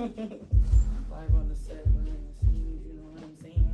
Live on the set, behind the scenes, you know what I'm saying?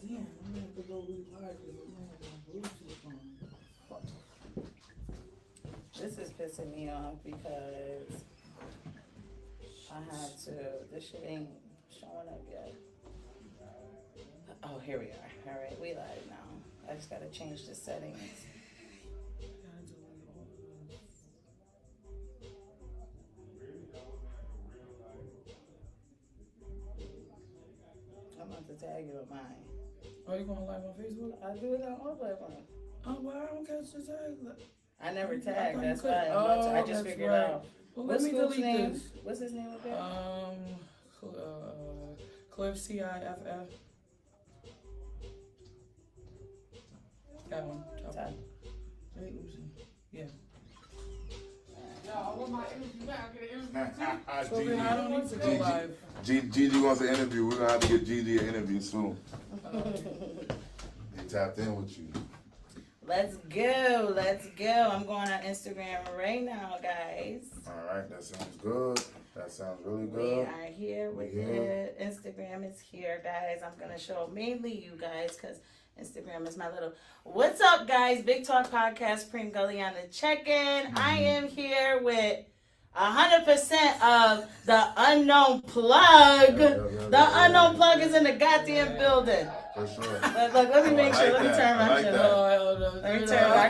Yeah, I'm gonna have to go re-live because I'm gonna have my Bluetooth on. This is pissing me off because I have to. This shit ain't showing up yet. Oh, here we are. All right, we live now. I just gotta change the settings. I'm about to tag you with mine. Are you going live on Facebook? I do it on all platforms. Oh, well, I don't catch the tag. I never tagged. That's could. why. I just figured out. Well, What's let me Scoop's delete name? this. What's his name again? Cliff CIFF. That one. Top. Yeah. I want my interview now. I get an So then I don't need to go live. Gigi wants an interview. We're gonna have to get Gigi an interview soon. He tapped in with you. Let's go. Let's go. I'm going on Instagram right now, guys. All right, that sounds good. That sounds really We good. are here with it. Instagram is here, guys. I'm going to show mainly you guys because Instagram is my little. What's up, guys? Big Talk Podcast, Preem Gully on the check-in. I am here with 100% of the unknown plug. The unknown plug is in the goddamn building. For sure. Look, let me make sure. Let me turn my shit on. Let me turn. I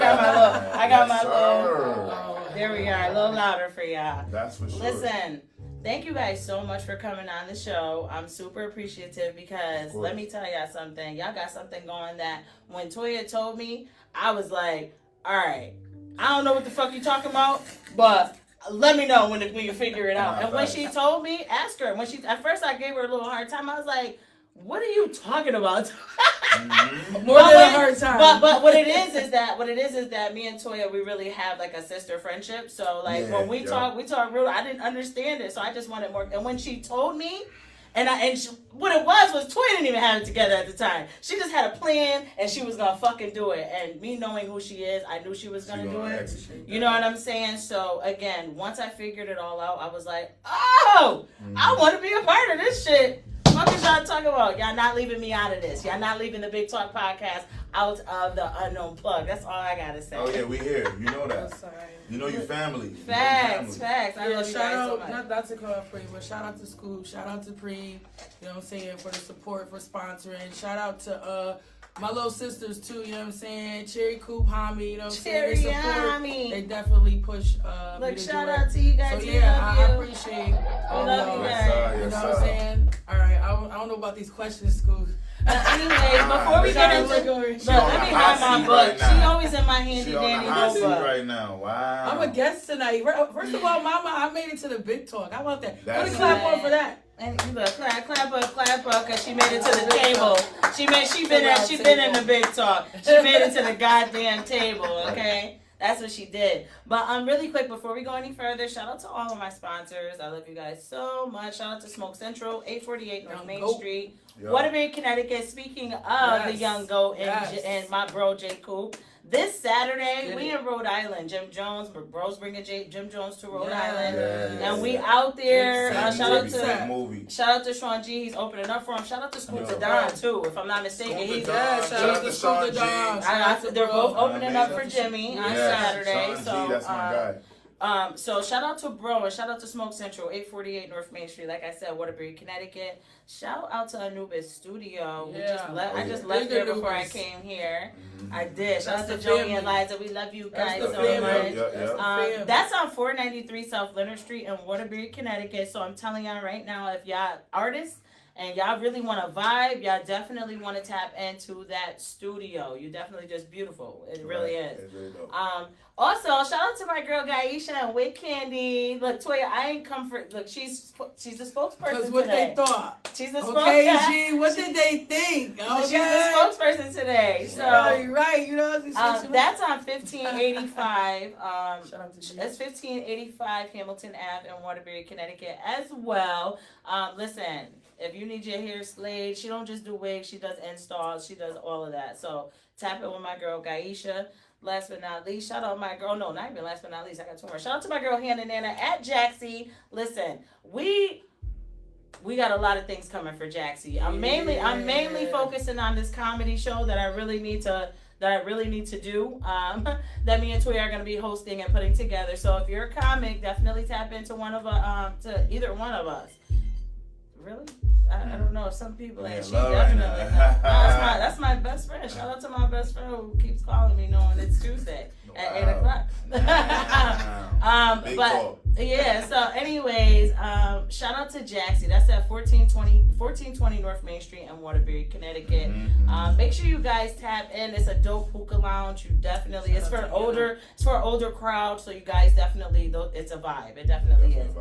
got my little. There we are. A little louder for y'all. That's for sure. Listen, thank you guys so much for coming on the show. I'm super appreciative because let me tell y'all something. Y'all got something going that when Toya told me, I was like, all right, I don't know what the fuck you talking about, but let me know when you figure it out. And when she told me, ask her. At first I gave her a little hard time. I was like, what are you talking about? More than a hard time. But what it is is that me and Toya, we really have like a sister friendship. So like when we talk real. I didn't understand it, so I just wanted more. And when she told me, what it was Toya didn't even have it together at the time. She just had a plan and she was gonna fucking do it. And me knowing who she is, I knew she was gonna do it. You know what I'm saying? So again, once I figured it all out, I was like, oh, I want to be a part of this shit. What is y'all talking about? Y'all not leaving me out of this. Y'all not leaving the Big Talk Podcast out of the unknown plug. That's all I gotta say. Oh yeah, we here. You know that. That's all right. You know your family. Facts. I love you guys Shout out, so much. not to call Preem, but shout out to Scoop, shout out to Preem, you know what I'm saying, for the support, for sponsoring. Shout out to my little sisters too, you know what I'm saying, Cherry Coop, Hami, you know what I'm saying, they support, Hami. they definitely push Look, me to shout do out it. to you guys. So We yeah, love I you. appreciate all love y'all. you You guys. know what I'm saying? All right, I don't know about these questions, Scoop. Anyways, before we get into look, let me have my book. She always in my handy dandy notebook right now. Wow. I'm a guest tonight. First of all, Mama, I made it to the Big Talk. How about that? That's Put a clap on for that. And you look, clap up, cause she made it to the table. She been in the Big Talk. She made it to the goddamn table. Okay, that's what she did. But really quick before we go any further, shout out to all of my sponsors. I love you guys so much. Shout out to Smoke Central, 848 North Main Street, Waterbury, Connecticut. Speaking of the Young Goat and my bro J. Coop. This Saturday, we in Rhode Island. Jim Jones, bro's bringing Jim Jones to Rhode Island. And we out there. Shout out to Sean G. He's opening up for him. Shout out to Scoop the Don, too, if I'm not mistaken. Shout out to Sean G. They're both opening up for Jimmy on Saturday. Sean G, that's my guy. So shout out to Bro and shout out to Smoke Central, 848 North Main Street. Like I said, Waterbury, Connecticut. Shout out to Anubis Studio. I just left there before I came here. I did. Shout out to Joey and Liza. We love you guys so much. That's on 493 South Leonard Street in Waterbury, Connecticut. So I'm telling y'all right now, if y'all artists and y'all really want to vibe, y'all definitely want to tap into that studio. You definitely just beautiful. It really is. It's really dope. Also, shout out to my girl Gaisha and Wit Candy. Look, Toya, I ain't come for. Look, she's the spokesperson Because what today. they thought. She's the Okay, spokesperson. G, what did they think? Okay. She's the spokesperson today. So right, you know. that's on 1585. Shout out to G. That's 1585 Hamilton Ave in Waterbury, Connecticut as well. Listen, if you need your hair slayed, she don't just do wigs, she does installs, she does all of that. So tap it with my girl Gaisha. Last but not least, shout out my girl. No, not even last but not least. I got two more. Shout out to my girl Hannah Nana at Jaxie. Listen, we got a lot of things coming for Jaxie. I'm mainly focusing on this comedy show that I really need to do. That me and Toya are gonna be hosting and putting together. So if you're a comic, definitely tap into to either one of us. Really? I don't know if some people and she definitely not. That's my best friend. Shout out to my best friend who keeps calling me knowing it's Tuesday at 8 o'clock. But yeah, so anyways, shout out to Jaxie. That's at 1420 North Main Street in Waterbury, Connecticut. Make sure you guys tap in. It's a dope hookah lounge. You definitely it's for older crowd, so you guys definitely it's a vibe. It definitely is.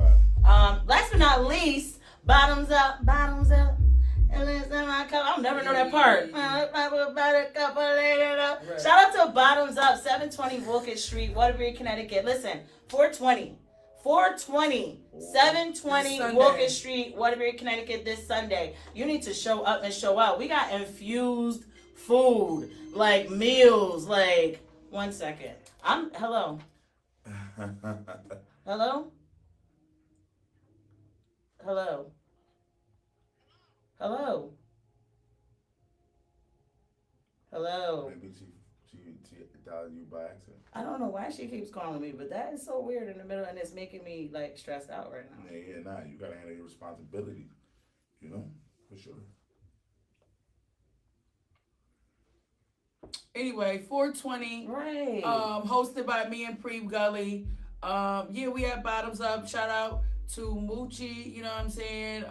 Last but not least, bottoms up. I'll never know that part. Shout out to Bottoms Up, 720 Wilkett Street, Waterbury, Connecticut. Listen, 420, 720 Wilkett Street, Waterbury, Connecticut this Sunday. You need to show up and show out. We got infused food, like meals, like, 1 second. Hello. Hello? Hello. Hello. Hello. Maybe she dialed you by accident. I don't know why she keeps calling me, but that is so weird in the middle, and it's making me like stressed out right now. Yeah, nah. You gotta handle your responsibility. You know, for sure. Anyway, 420. Right. Hosted by me and Preem Gully. Yeah, we have Bottoms Up. Shout out to Moochie. You know what I'm saying?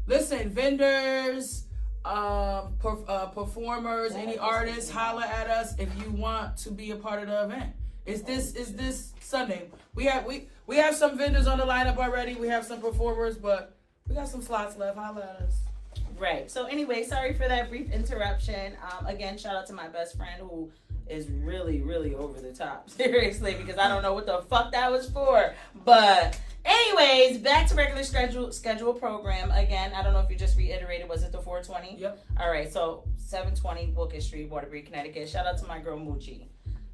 Listen, vendors, performers, any artists, holla at us if you want to be a part of the event. It's this Sunday. We have some vendors on the lineup already. We have some performers, but we got some slots left. Holla at us. Right. So anyway, sorry for that brief interruption. Again, shout out to my best friend who is really, really over the top. Seriously, because I don't know what the fuck that was for. But anyways, back to regular schedule program. Again, I don't know if you just reiterated, was it the 420? Yep. All right, so 720 Wilkett Street, Waterbury, Connecticut. Shout out to my girl Moochie.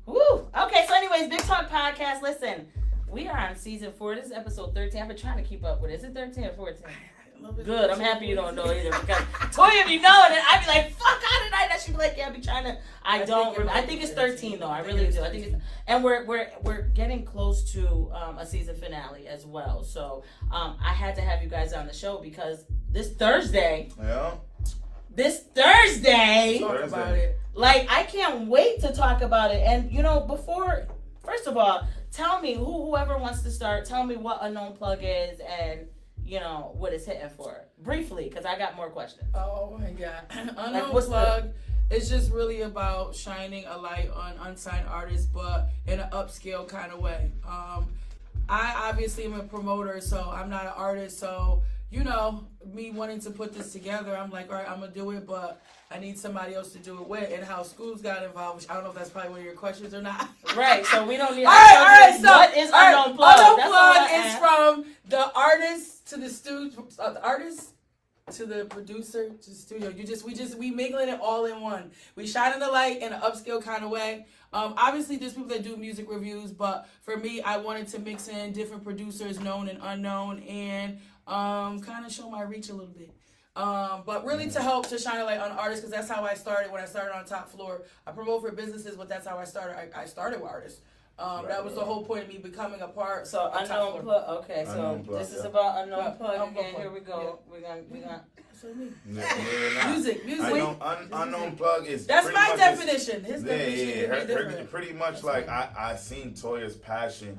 Woo! Okay, so anyways, Big Talk Podcast. Listen, we are on season 4. This is episode 13. I've been trying to keep up with it. Is it 13 or 14? Good. I'm happy you don't know either, because Toya be knowing it. I be like, fuck, how did I? That she be like, yeah, I be trying to. I don't remember. I think it's 13 though. I really do. I think it's, and we're getting close to a season finale as well. So I had to have you guys on the show because this Thursday. Yeah. This Thursday. Talk about it. Like, I can't wait to talk about it. And you know, first of all, tell me whoever wants to start. Tell me what Unknown Plug is and. You know, what it's hitting for. Briefly, because I got more questions. Oh my God. Unknown Plug is just really about shining a light on unsigned artists, but in an upscale kind of way. I obviously am a promoter, so I'm not an artist. So, you know, me wanting to put this together, I'm like, all right, I'm going to do it, but I need somebody else to do it with. And how schools got involved, which I don't know if that's probably one of your questions or not. Right, so we don't need... All right, so what is Unknown Plug? Unknown Plug is from the artist to the the artist to the producer to the studio. We mingling it all in one. We shining the light in an upscale kind of way. Obviously there's people that do music reviews, but for me, I wanted to mix in different producers, known and unknown, and kind of show my reach a little bit. But really to help to shine a light on artists, because that's how I started when I started on Top Floor. I promote for businesses, but that's how I started. I started with artists. That was the whole point of me becoming a part. So Unknown Plug. Okay, so Unknown Plug, this is about Unknown Plug again. Plug. Here we go. Yeah. We're gonna. Music. Unknown Plug is. That's pretty my much definition. His definition is her, different. pretty much like I seen Toya's passion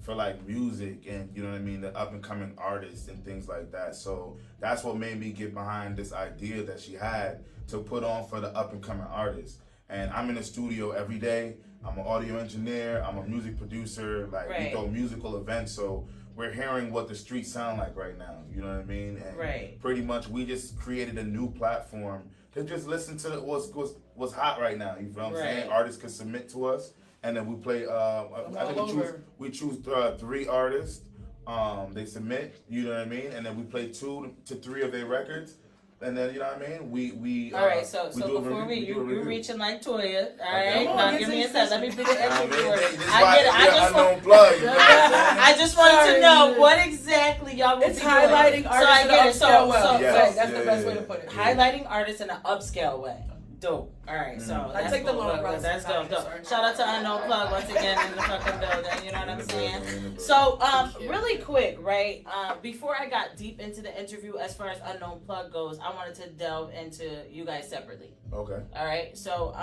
for like music and you know what I mean, the up and coming artists and things like that. So that's what made me get behind this idea that she had to put on for the up and coming artists. And I'm in the studio every day. I'm an audio engineer. I'm a music producer. Like we throw musical events. So we're hearing what the streets sound like right now. You know what I mean? And pretty much we just created a new platform to just listen to what's hot right now. You feel what I'm saying? Artists can submit to us. And then we play. I think we choose 3 artists. They submit. You know what I mean. And then we play 2 to 3 of their records. And then you know what I mean. We all right. So before you're reaching like Toya. All right. Now give me a second. Let me do the interview. I get it. I just wanted to know what exactly y'all will be doing. Highlighting artists in an upscale way. Yes, That's the best way to put it. Highlighting artists in an upscale way. Dope. All right, so I take the long road. That's dope. Shout out to Unknown Plug once again in the fucking building. You know what I'm saying? So, really quick, right? Before I got deep into the interview, as far as Unknown Plug goes, I wanted to delve into you guys separately. Okay. All right. So,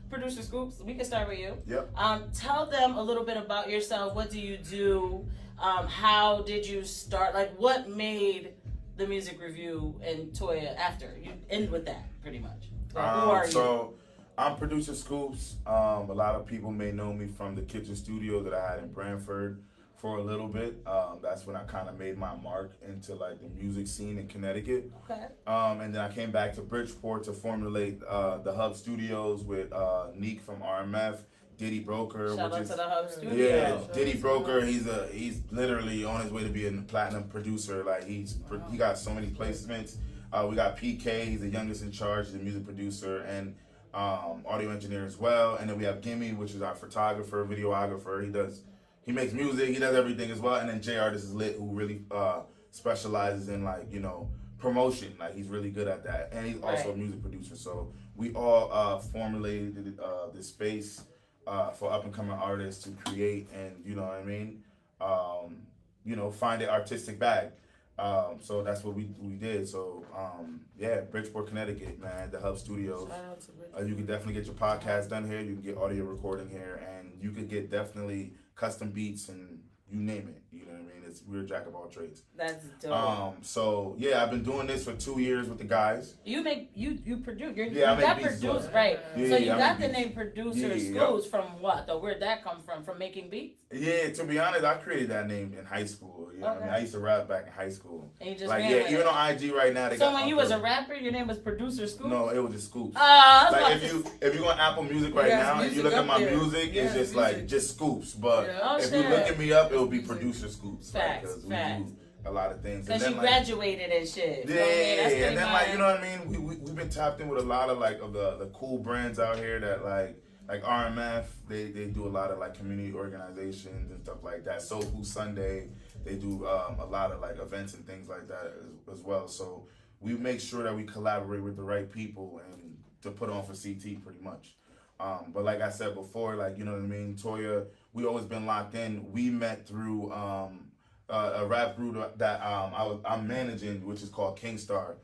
producer Scoops, we can start with you. Yep. Tell them a little bit about yourself. What do you do? How did you start? Like, what made the music review and Toya after? You end with that, pretty much. Who are you? I'm producer Scoops. A lot of people may know me from the kitchen studio that I had in Branford for a little bit. That's when I kind of made my mark into like the music scene in Connecticut. Okay. And then I came back to Bridgeport to formulate the Hub Studios with Neek from RMF, Diddy Broker. Shout out to the Hub Studios. Yeah, Diddy Broker. He's literally on his way to being a platinum producer. Like he got so many placements. We got PK, he's the youngest in charge, he's a music producer and audio engineer as well. And then we have Gimme, which is our photographer, videographer. He makes music, he does everything as well. And then JR, this is Lit, who really specializes in like, you know, promotion. Like he's really good at that. And he's also a music producer. So we all formulated this space for up and coming artists to create and, you know what I mean, find an artistic bag. So that's what we did. So Bridgeport, Connecticut, man, the Hub Studios. You can definitely get your podcast done here. You can get audio recording here, and you could get definitely custom beats and you name it. You know what I mean? We're a jack of all trades. That's dope. So yeah, I've been doing this for 2 years with the guys. You produce. You got produced, right? Yeah, so you I got the beats. name producer Schools from what? Though where'd that come from? From making beats? Yeah, to be honest, I created that name in high school. You know what I mean? I used to rap back in high school. And you just like ran with even it. on IG right now. So when you was a rapper, your name was Producer Scoops? No, it was just Scoops. Like if you go on Apple Music right now and you look at my music, it's just like just Scoops. But if you look at me up, it will be Producer Scoops. Facts. We do a lot of things. Because you graduated and shit. Yeah, and then like you know what I mean. We've been tapped in with a lot of like of the cool brands out here that like RMF. They do a lot of like community organizations and stuff like that. Soul Food Sunday. They do a lot of like events and things like that as well. So we make sure that we collaborate with the right people and to put on for CT pretty much. But like I said before, like, you know what I mean, Toya, we always been locked in. We met through a rap group that I'm managing, which is called Kingstar.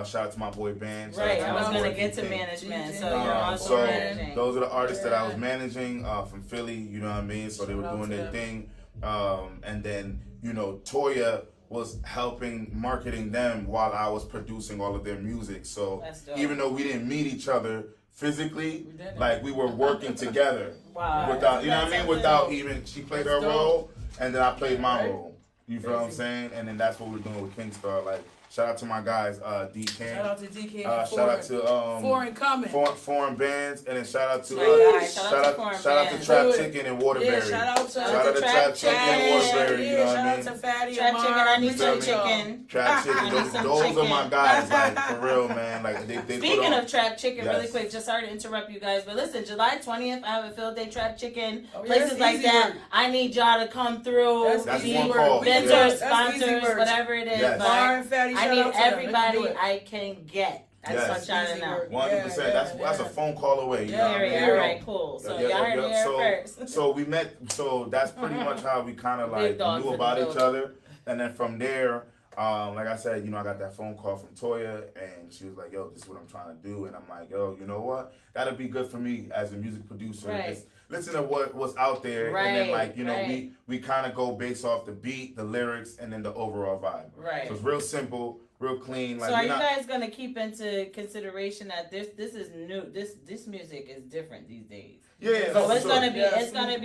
Shout out to my boy Band. Right, I was gonna get to management, so you're also managing. Those are the artists that I was managing from Philly. You know what I mean? So they were doing their thing, and then Toya was helping marketing them while I was producing all of their music. So even though we didn't meet each other physically, like we were working together. Wow. Without without even she played her role and then I played my role. You feel what I'm saying? And then that's what we're doing with Kingstar. Like, shout out to my guys, D-Can. Shout out to D-Can. Shout out to Foreign Coming. Foreign bands, and then shout out to shout out to Trap Chicken and Waterbury. Yeah, shout out to Trap Chicken and Waterbury. You know what I mean? Shout out to Fatty Trap and Chicken, Mar. I need some chicken. Trap Chicken, those are my guys, like for real, man. Like they Speaking of Trap Chicken, really quick, just sorry to interrupt you guys, but listen, July 20th, I have a field day Trap Chicken, places like that. I need y'all to come through. That's one call. Vendors, sponsors, whatever it is. Yes. Mar and Fatty, I need everybody I can get. That's what y'all know. 100%. That's a phone call away. You know what I mean? All right, cool. So y'all heard it here first. So we met. So that's pretty much how we kind of like knew about each other, and then from there, like I said, I got that phone call from Toya, and she was like, "Yo, this is what I'm trying to do," and I'm like, "Yo, you know what? That'll be good for me as a music producer. Right. listen to what's out there, and then like Right. we kind of go based off the beat, the lyrics, and then the overall vibe. Right. So it's real simple, real clean. Like, so are you guys gonna keep into consideration that this is new? This music is different these days. Yeah. So no, it's for gonna sure. be Yes, it's gonna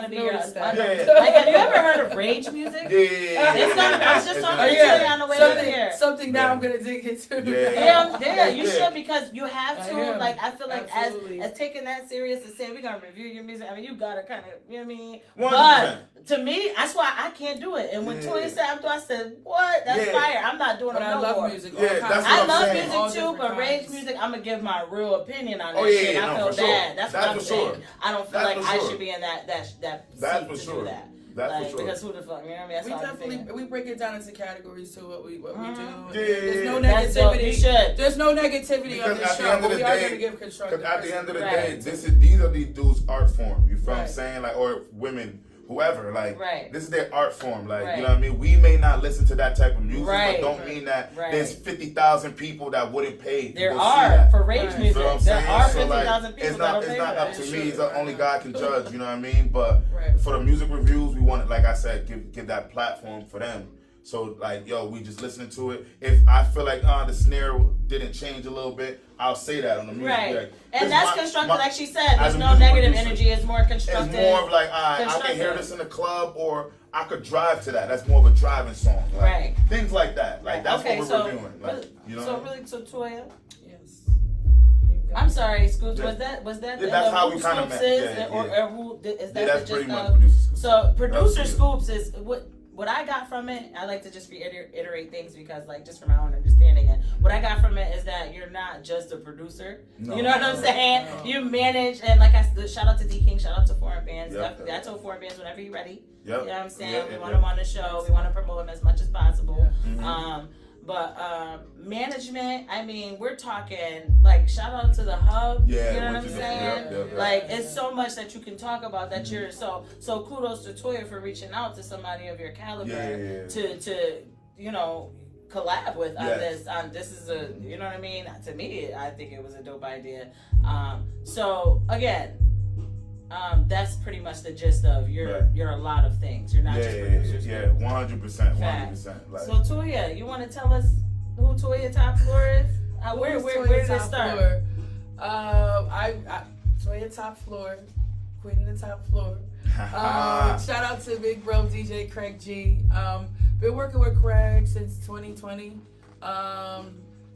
be your noticed that. like, have you ever heard of rage music? Yeah. It's gonna. I was just talking to yeah. you on the way up here. Something now Yeah. I'm gonna dig into. Yeah, you Yeah. should, because you have I to. am. Like, I feel like Absolutely. as taking that serious and saying we're gonna review your music. I mean, you gotta kind of, you know what I mean. 100%. But to me, that's why I can't do it. And when Yeah. Toya said, I said, what? That's Yeah. fire. I'm not doing But it I no love more. music. Yeah, all kinds. that's what I I'm love saying. music All too, different but rage kinds. music, I'm gonna give my real opinion on that Oh, yeah, shit. yeah, I no, feel for sure. bad. That's That's what I'm for saying. sure. I don't feel That's like for I sure. should be in that That's seat for to sure. do that. That's Like, for sure. because who the fuck, you know what I mean? That's We how I'm definitely feeling. we break it down into categories to what we do. Mhm. There's no That's dope. You negativity. should. There's no negativity Because on this at the show, end of but the we are day- gonna give constructive. Because at the end of the Right. day, these are these dudes' art form. You feel what I'm Right. saying? Like, or women, whoever. Like, Right. this is their art form. Like, Right. you know what I mean? We may not listen to that type of music, Right. but don't mean that Right. there's 50,000 people that wouldn't pay. to There go see are that. for rage Right. You music. feel what I'm There saying? are So, like, 50,000 people it's that'll not pay for up that. to Sure. me. It's only God can judge. You know what I mean? But Right. for the music reviews, we want it, like I said, give that platform for them. So like, yo, we just listening to it. If I feel like the snare didn't change a little bit, I'll say that on the music. Right. Like, And this that's my- constructive, my- like she said. as There's a no music negative producer, energy. It's more constructive. It's more of like, I can hear Constructive. this in the club, or I could drive to that. That's more of a driving song. Like, Right. Things like that. Like, that's Okay, what so we're reviewing. Like, really- you know so what I mean? really, so Toya, Yes. I'm sorry, Scoots. Yeah. Was that Yeah, that's how we who kinda Scoops met. is, Yeah, or yeah. who is Yeah, that that's just pretty much producer. so producer That's Scoops is what I got from it. I like to just reiterate things because, like, just from my own understanding, and what I got from it is that you're not just a producer. No. You know what I'm No. saying? No. You manage, and like I said, shout out to D King, shout out to Foreign Bands. Yep. Definitely, I told Foreign Bands whenever you're ready. Yep. You know what I'm saying? Yeah, we yeah, want yeah. him on the show. We want to promote him as much as possible. Yeah. But management, I mean, we're talking, like, shout out to the hub. Yeah, You know what what I'm you did. saying? Yep, yep, yep. Like, it's so much that you can talk about that you're so kudos to Toya for reaching out to somebody of your caliber Yeah. to you know, collab with on Yes. this is a, you know what I mean? To me, I think it was a dope idea. So again, that's pretty much the gist of you're a lot of things. You're not just producers. Yeah, 100%, 100%. Like, So Toya, you want to tell us who Toya Top Floor is? Where Toya did it Top start? Floor? Toya Top Floor, Queen of the Top Floor. Shout out to big bro DJ Craig G. Been working with Craig since 2020.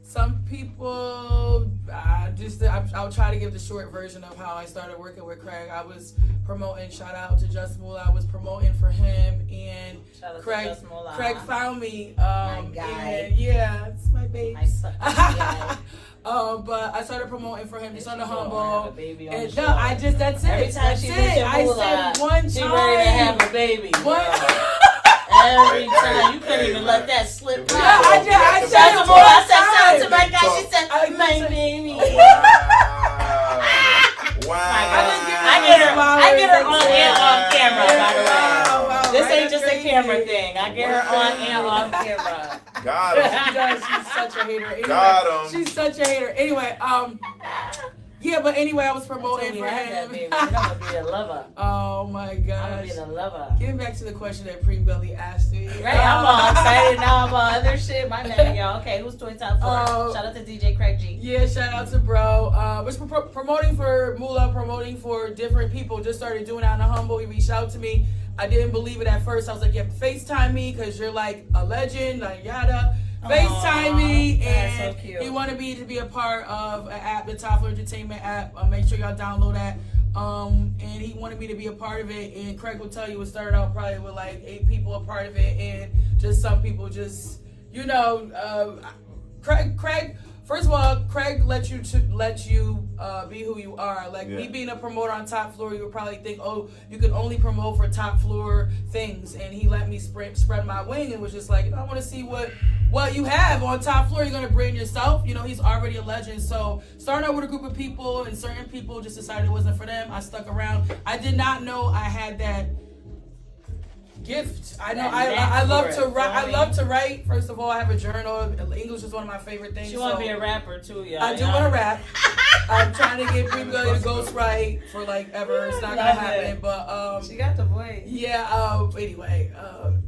Some people, I'll try to give the short version of how I started working with Craig. I was promoting, shout out to Just Moolah, I was promoting for him, and Shout out Craig, to Just Moolah. Craig found me. My guy. And yeah, it's my baby. My son. Yeah. But I started promoing for him just on the Have a humble. baby on And the no, show. that's it. Every time That's she it. mentioned I Moolah, said one she time. ready to have a baby. One- Every time. You couldn't even let that slip Yeah, out. I said Shout out it to Moolah. I said, one shout out to time. my guy. She said, I my said- baby. Wow. I get her on and off camera, by the way. Wow, This right? ain't just a Crazy. camera thing. I get her on and off camera. Got him. She does. She's such a hater. Anyway, Got him. She's such a hater. Anyway, yeah, but anyway, I was promoting for him. Baby. I'm gonna be a lover. Oh my I'm gonna gosh. be the lover. Getting back to the question that Pre Belly asked me. Right, I'm all excited now about other shit. My man, y'all. Okay, who's Toy Top Floor? Shout out to DJ Craig G. Yeah, shout out to bro. Was promoting for Moolah, promoting for different people. Just started doing it on the humble. He reached out to me. I didn't believe it at first. I was like, you have to FaceTime me because you're like a legend, like yada. FaceTime me, that's and so cute. he wanted me to be a part of an app, the Top Floor Entertainment app. Make sure y'all download that. And he wanted me to be a part of it. And Craig will tell you it started out probably with like 8 people a part of it, and just some people just, you know, Craig. First of all, Craig let you be who you are. Like me being a promoter on Top Floor, you would probably think, oh, you can only promote for Top Floor things. And he let me spread my wing and was just like, I want to see what you have on Top Floor. You're gonna bring yourself. You know, he's already a legend. So starting out with a group of people, and certain people just decided it wasn't for them. I stuck around. I did not know I had that gift. I know I love to write. I love to write. First of all, I have a journal. English is one of my favorite things. She want to be a rapper too, y'all. I do want to rap. I'm trying to get Prem Gully to ghostwrite for like ever. It's not gonna happen. But she got the voice. yeah. Anyway.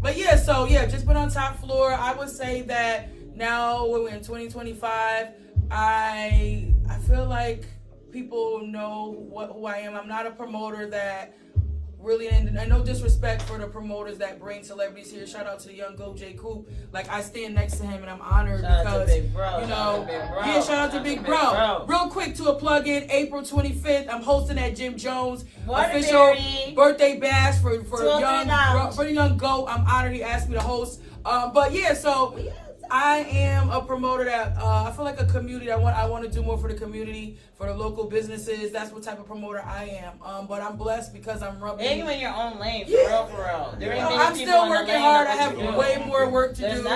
But yeah. So yeah, just been on top floor. I would say that now when we're in 2025, I feel like people know who I am. I'm not a promoter that really, and no disrespect for the promoters that bring celebrities here. Shout out to the young GOAT J. Coop. Like, I stand next to him and I'm honored because, Big Bro. you know, yeah, shout out to Big Bro. Real quick to a plug-in, April 25th, I'm hosting at Jim Jones official birthday bash for young GOAT. I'm honored he asked me to host. But yeah, so I am a promoter that I feel like a community. I want to do more for the community, for the local businesses. That's what type of promoter I am. But I'm blessed because I'm rubbing. And you in your own lane, for real. I'm still working hard. I have way more work to do.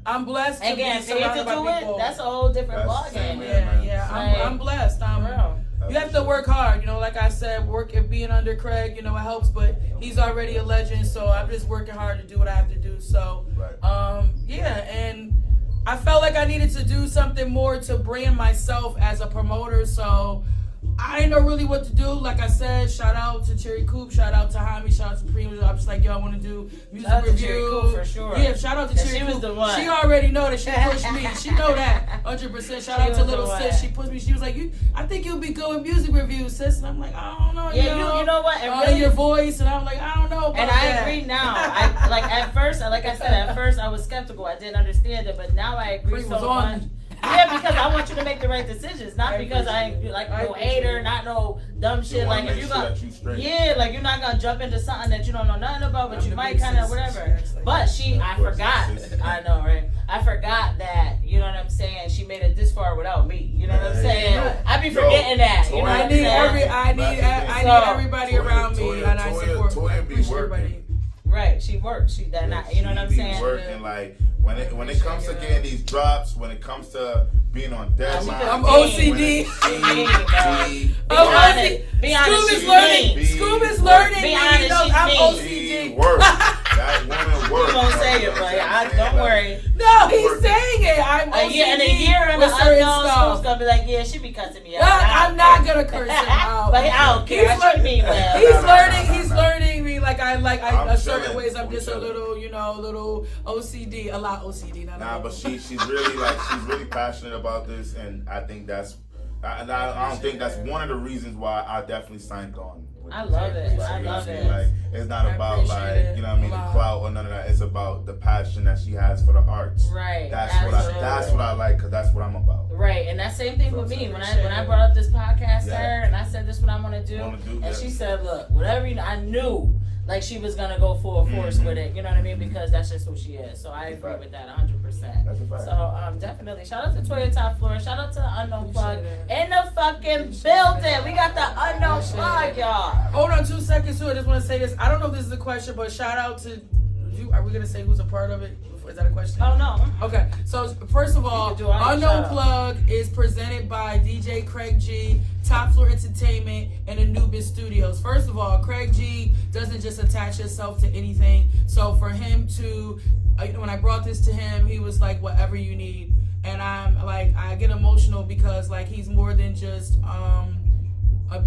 I'm blessed to be surrounded by people. That's a whole different ballgame. Yeah. I'm blessed. You have to work hard, you know, like I said, being under Craig, you know, it helps, but he's already a legend, so I'm just working hard to do what I have to do. So, yeah, and I felt like I needed to do something more to brand myself as a promoter, so I didn't know really what to do. Like I said, shout out to Cherry Coop, shout out to Jaime, shout out to Prima. I'm just like, yo, I want to do music review. Cherry Coop for sure. Yeah, shout out to Cherry Coop. She was the one. She already know that she pushed me. She know that 100%. Shout out to Little Sis. She pushed me. She was like, I think you'll be good with music reviews, sis. And I'm like, I don't know. Yeah, you know what? And really, your voice, and I'm like, I don't know about and that. I agree now. At first I was skeptical. I didn't understand it, but now I agree so much. Yeah, because I want you to make the right decisions, not because I ain't like no hater, not no dumb shit. Like if you got, like you're not gonna jump into something that you don't know nothing about, but you might kind of whatever. But I forgot. I know, right? I forgot that. You know what I'm saying? She made it this far without me. You know what I'm saying? I be forgetting that. You know what I'm saying? I need everybody around me, and I support. I appreciate everybody. Right, she works. You know what I'm saying? Working like when it comes to getting these drops, when it comes to being on deadline, I'm OCD. Be honest. Scoob is learning. Be honest. I'm OCD. Work. That woman works. You won't say it, but don't worry. No, he's saying it. I'm OCD. And a year and the unknown Scoob's gonna be like, yeah, she be cussing me out. I'm not gonna curse him out. But I don't care. He's learning me like I certain ways. I'm just a little, little OCD, a lot OCD. But she's really passionate about this, and I think I don't think that's one of the reasons why I definitely signed on. I love it. Like, it's not about the clout or none of that. It's about the passion that she has for the arts. Right. That's what I like, because that's what I'm about. Right, and that same thing with me. When I brought up this podcast to her and I said this is what I want to do, and she said, look, whatever I knew. Like she was gonna go full force with it, you know what I mean? Because that's just who she is. So I agree with that 100%. That's a fact. So definitely, shout out to Toya Top Floor. Shout out to the Unknown Plug in the fucking building. We got the Unknown Plug, y'all. Hold on 2 seconds too. I just want to say this. I don't know if this is a question, but shout out to you. Are we gonna say who's a part of it? Is that a question? Oh no. Okay. So first of all, Unknown Plug is presented by DJ Craig G, Top Floor Entertainment, and Anubis Studios. First of all, Craig G doesn't just attach himself to anything. So for him to, when I brought this to him, he was like, whatever you need. And I'm like, I get emotional because like he's more than just a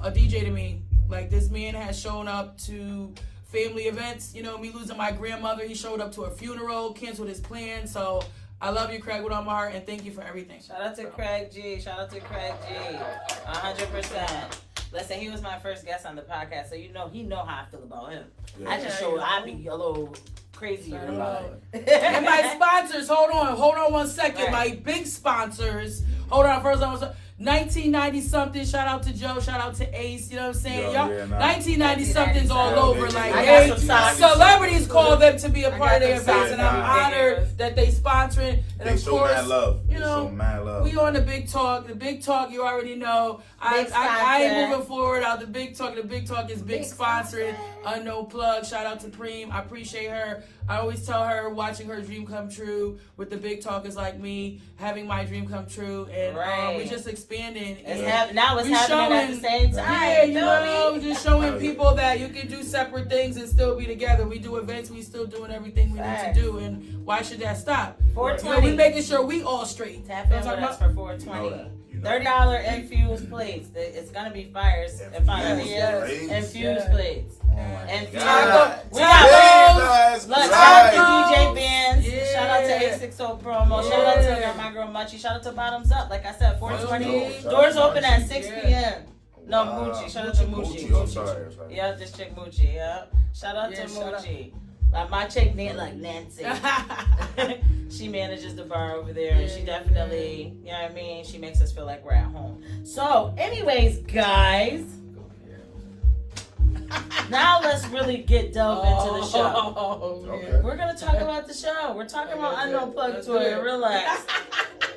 DJ to me. Like this man has shown up to family events, me losing my grandmother. He showed up to a funeral, canceled his plan. So I love you, Craig, with all my heart, and thank you for everything. Shout out to Craig G. 100%. Listen, he was my first guest on the podcast, so he know how I feel about him. Yeah. I just showed I be a little crazier about it. And my sponsors, hold on 1 second. Right. My big sponsors, hold on, first I was 1990 something. Shout out to Joe. Shout out to Ace. You know what I'm saying? 1990 something's all over. Like celebrities call them to be a part of their events, and I'm honored that they sponsoring. And of course, mad love. We on the big talk. The big talk, you already know. I ain't moving forward out the big talk. The big talk is big sponsoring. Unknown Plug. Shout out to Preem. I appreciate her. I always tell her, watching her dream come true with the big talkers like me, having my dream come true, and Right. we just expanding. Now it's happening at the same time. Yeah, you feel know, me? just showing people that you can do separate things and still be together. We do events, we still doing everything we need to do, and why should that stop? 420. We making sure we all straight. Tap in That's with what I'm us talking for 420. You know that. You know $30 infused plates. It's gonna be fires in front of Infused you. plates? Infused Yeah. plates. Oh my Infused. God. We got Jesus look, Christ. shout out to DJ Bands. Yeah. Shout out to A60 Promo. Shout out Yeah. to my girl Muchie. Shout out to Bottoms Up. Like I said, 420. Shout Doors out open to at Muchie. 6 Yeah. p.m. No, Wow. Moochie. Shout out to Moochie. Moochie. I'm sorry. Yeah, this chick Moochie. Yeah. Shout out Yeah, to shout out. Moochie. Like my chick, like Nancy. She manages the bar over there, and she definitely, you know what I mean? She makes us feel like we're at home. So, anyways, guys, now let's really delve into the show. Oh, man. Okay. We're going to talk about the show. We're talking about Okay, Unknown Plug let's Tour. do it. Relax.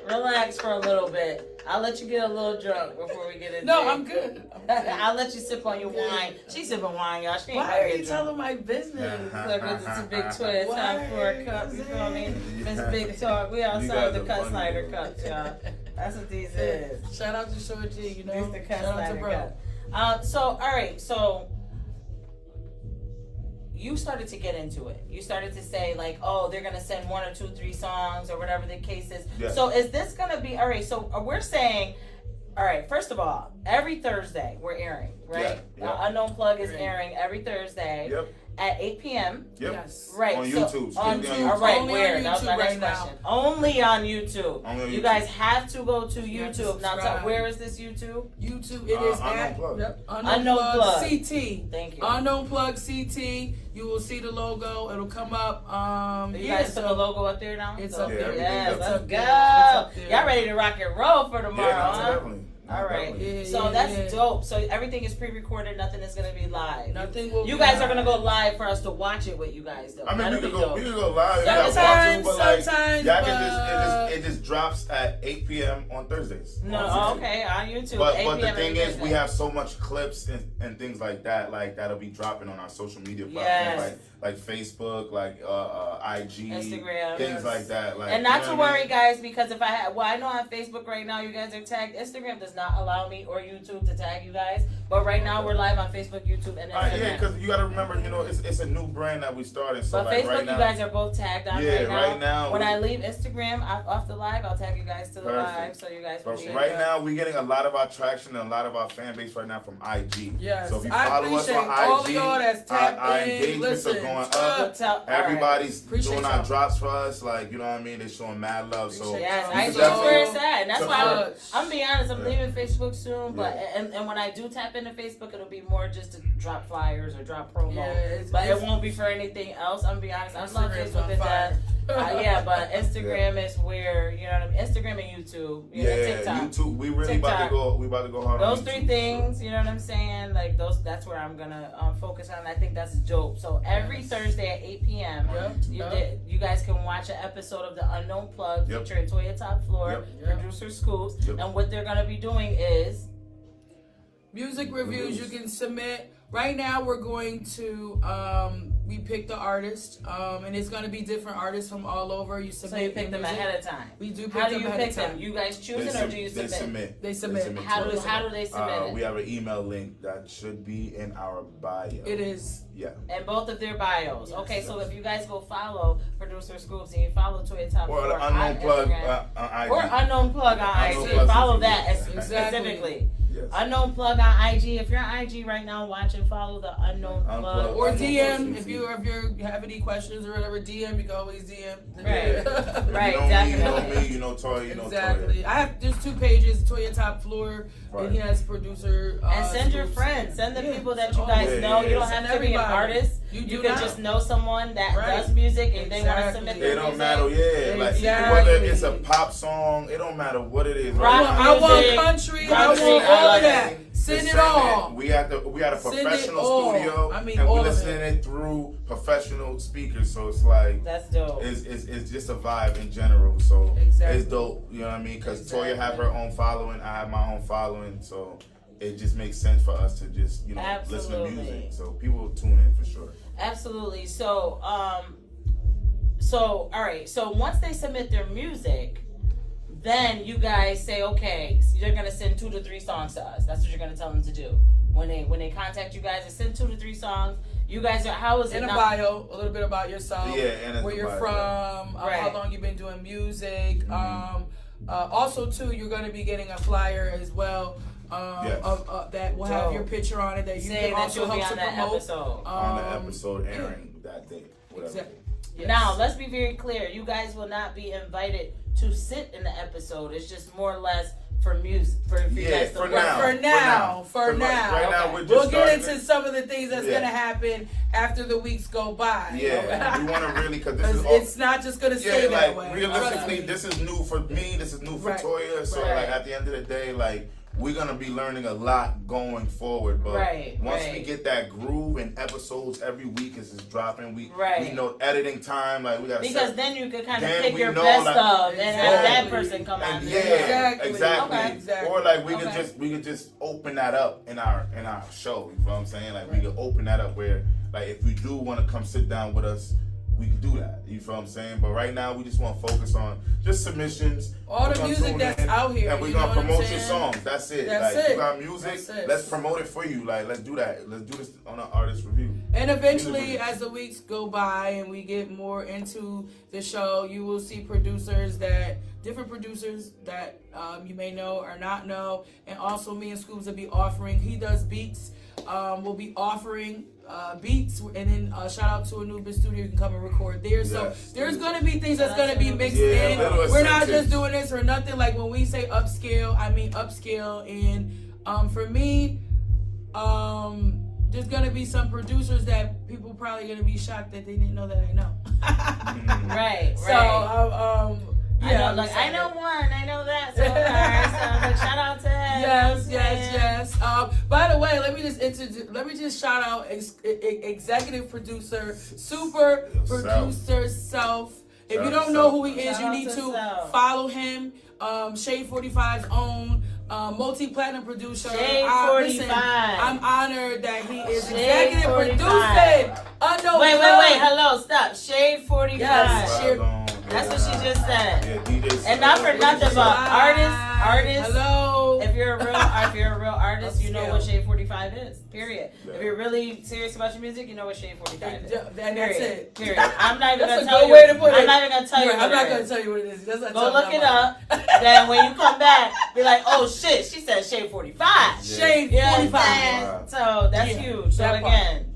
Relax for a little bit. I'll let you get a little drunk before we get into No, it. I'm good. I'm good. I'll let you sip on your wine. She's sipping wine, y'all. She ain't Why gonna are get you drunk. telling my business? Look, it's a big Toya Top Floor cup. You feel me? Miss Big Talk. We outside guys with the are cut funny, slider bro. cups, y'all. That's what these is. Shout out to Short G, you know. These the cut Shout out to slider bro. cup. So, all right. So, you started to get into it. You started to say like, oh, they're gonna send 1 or 2, 3 songs or whatever the case is. Yeah. So, is this gonna be all right? So, we're saying. All right, first of all, every Thursday we're airing, right? Yeah, yeah. Unknown Plug is Right. airing every Thursday Yep. at 8 p.m. Yep. Yes. Right. On so, YouTube. On Strictly on all right, Only where? on That was my YouTube next right now. question. Only on YouTube. Only on You YouTube. guys have to go to You have to YouTube. Now, subscribe. where is this YouTube? YouTube, it is Unknown at Plug. Yep, Unknown Plug. CT. Thank you. Unknown Plug CT. You will see the logo. It'll come up. You guys put the logo up there now? It's So- up there. Yes, It's let's up go. there. It's up there. Y'all ready to rock and roll for tomorrow, Yeah, huh? definitely. All right. Definitely. Yeah, So yeah, that's yeah. dope. So everything is pre-recorded. Nothing is gonna be live. Nothing will You be guys are live. gonna go live for us to watch it with you guys, though. I mean, That'll we be could go. dope. We could go live. if y'all want to, Sometimes, but like, sometimes, y'all can but- it just drops at 8 p.m. on Thursdays. No, On YouTube. okay, on YouTube. But 8 the p.m. thing every is, we Thursday. have so much clips and things like that, like that'll be dropping on our social media platforms, Yes. like Facebook, like IG, Instagram. things Yes. like that. Like, And not you to know what I worry, mean? guys, because if I had, well, I know on Facebook right now you guys are tagged. Instagram does not allow me or YouTube to tag you guys. But right now we're live on Facebook, YouTube, and Instagram. Yeah, because you got to remember, you know, it's a new brand that we started. So But like Facebook, right now, you guys are both tagged on Yeah, right now. right now When we- I leave Instagram off the live, I'll tag you guys to the Perfect. live so you guys can but see right it. now we're getting a lot of our traction and a lot of our fan base right now from IG. Yes, So if you I follow us appreciate on all of IG, y'all that's our tapped in. engagements Listen, are going uh, up. All right. Everybody's Appreciate doing our y'all. drops for us, like, you know what I mean? They're showing mad love. So Appreciate Yes, y'all. I can see where definitely- it's at, and that's so why much. I'm being honest. I'm Yeah. leaving Facebook soon, but Yeah. and when I do tap into Facebook, it'll be more just to drop flyers or drop promo. Yeah, it's- but it it's- won't be for anything else. I'm being honest. I love Instagram's Facebook on to fire. death. Yeah, but Instagram is where, you know what I mean. Instagram and YouTube, you know, yeah, TikTok. YouTube. We really about TikTok. to go. We about to go hard. Those on 3 YouTube, things, you know what I'm saying? Like those, that's where I'm gonna focus on. I think that's dope. So every Thursday at 8 p.m. Yep. You guys can watch an episode of the Unknown Plug Yep. featuring Toya Top Floor, Yep. Yep. producer Scoops, Yep. and what they're gonna be doing is Music reviews you can submit. Right now we're going to we picked the artist and it's going to be different artists from all over. You submit so you pick your them music. ahead of time. We do pick How do them you ahead pick of time. them? You guys choose it or do you They submit? submit. They submit. How to do us. they submit it? We have an email link that should be in our bio. It is. Yeah. And both of their bios. Yes. Okay, so if you guys go follow producer Scoops and you follow Toya Top Or Floor the unknown on plug Instagram, on IG. or Unknown Plug on Unknown IG. Plug Follow CC. that Exactly. specifically. Yes. Unknown Plug on IG. If you're on IG right now watching, follow the Unknown Plug. Unplug. Or Unknown DM Plug if CC. you have any questions or whatever. DM, you can always DM. Right. Right, You know me, you know definitely. me, you know Toya, you know Exactly. I have just 2 pages. Toya Top Floor, Right. and he has producer. And send your Scoops. friends. Send the Yeah. people that you Oh, guys yeah, know. yeah. You don't Send have to be an everybody. artist. You do can not. just know someone that Right. does music and they want to Exactly. submit It their don't music. matter, yeah. Like even Exactly. whether it's a pop song, it don't matter what it is. Rock now. I want music, country. I country, want I all like of that. it. Send Just it all. We had a Send it professional all. studio, I mean, and all we of listening it. it through professional speakers. So it's like That's dope. it's just a vibe in general. So Exactly. it's dope. You know what I mean? Because Toya have Exactly. her own following, I have my own following. So it just makes sense for us to just listen to Absolutely. music. So people will tune in for sure. Absolutely. So, So, all right. So once they submit their music, then you guys say, okay, so you're gonna send 2 to 3 songs to us. That's what you're gonna tell them to do when they contact you guys. They send 2 to 3 songs. You guys are how is it? In a bio, a little bit about yourself. Yeah, and where you're bio, from, right. how long you've been doing music. Also, too, you're gonna be getting a flyer as well. Yes. That will have your picture on it that you Say can that also you'll be help on to that promote. episode. On the episode airing that day. Whatever. Exactly. Yes. Now, let's be very clear. You guys will not be invited to sit in the episode. It's just more or less for music. For you guys to for work. now. For now. Right now, Okay. we're just We'll get starting into it. some of the things that's gonna happen after the weeks go by. Yeah, and we want to really, because this is all. It's not just gonna stay that like way. realistically, Trust me. this is new for me. This is new for Right. Toya. So Right. like at the end of the day, like we're gonna be learning a lot going forward. But once we get that groove and episodes every week is just dropping, we know editing time. Like we gotta because then you could kind of then pick we your know, best like, of and have that Exactly. person come out. and there. Exactly. Okay. Exactly. Or like we Okay. could just open that up in our show. You know what I'm saying? Like we could open that up where like if you do want to come sit down with us, we can do that. You feel what I'm saying? But right now we just want to focus on just submissions. All We're the gonna music tune that's in, out here. and we're you gonna know what I'm promote your saying? songs. That's it. That's like it. you got music, That's it. let's promote it for you. Like let's do that. Let's do this on an artist review. And eventually, as the weeks go by and we get more into the show, you will see different producers that you may know or not know. And also me and Scoobs will be offering, he does beats. We'll be offering beats, and then shout out to Anubis Studio. You can come and record there. So Yes. there's going to be things that's going to be mixed Yeah, in. little We're not incentives. just doing this for nothing. Like when we say upscale, I mean upscale. And for me, there's going to be some producers that people probably going to be shocked that they didn't know that I know. Right. So, Yeah, yeah. I know one. I know that so far. So like, shout out to him. Yes. By the way, let me just shout out executive producer, super producer Self. If you don't know who he is, Shout you out need to to Self. follow him. Shade 45's own multi-platinum producer. Shade Listen, 45. I'm honored that he is Shade executive 45. producing. Wait. Hello, stop. Shade 45. Yes. That's what she just said. Yeah, DJ And not for nothing, but artists. Hello. If you're a real artist, you know Upscale. what Shade 45 is. Period. Yeah. If you're really serious about your music, you know what Shade 45 is. And that's it. Period. I'm not even That's gonna a tell good you. way to put it. I'm not even gonna tell you. I'm what not it gonna is. tell you what it is. That's not Go telling look it nobody. up. Then when you come back, be like, oh shit, she said Shade 45. Shade You know what I'm 45. saying? So that's Yeah, huge. So that part. again,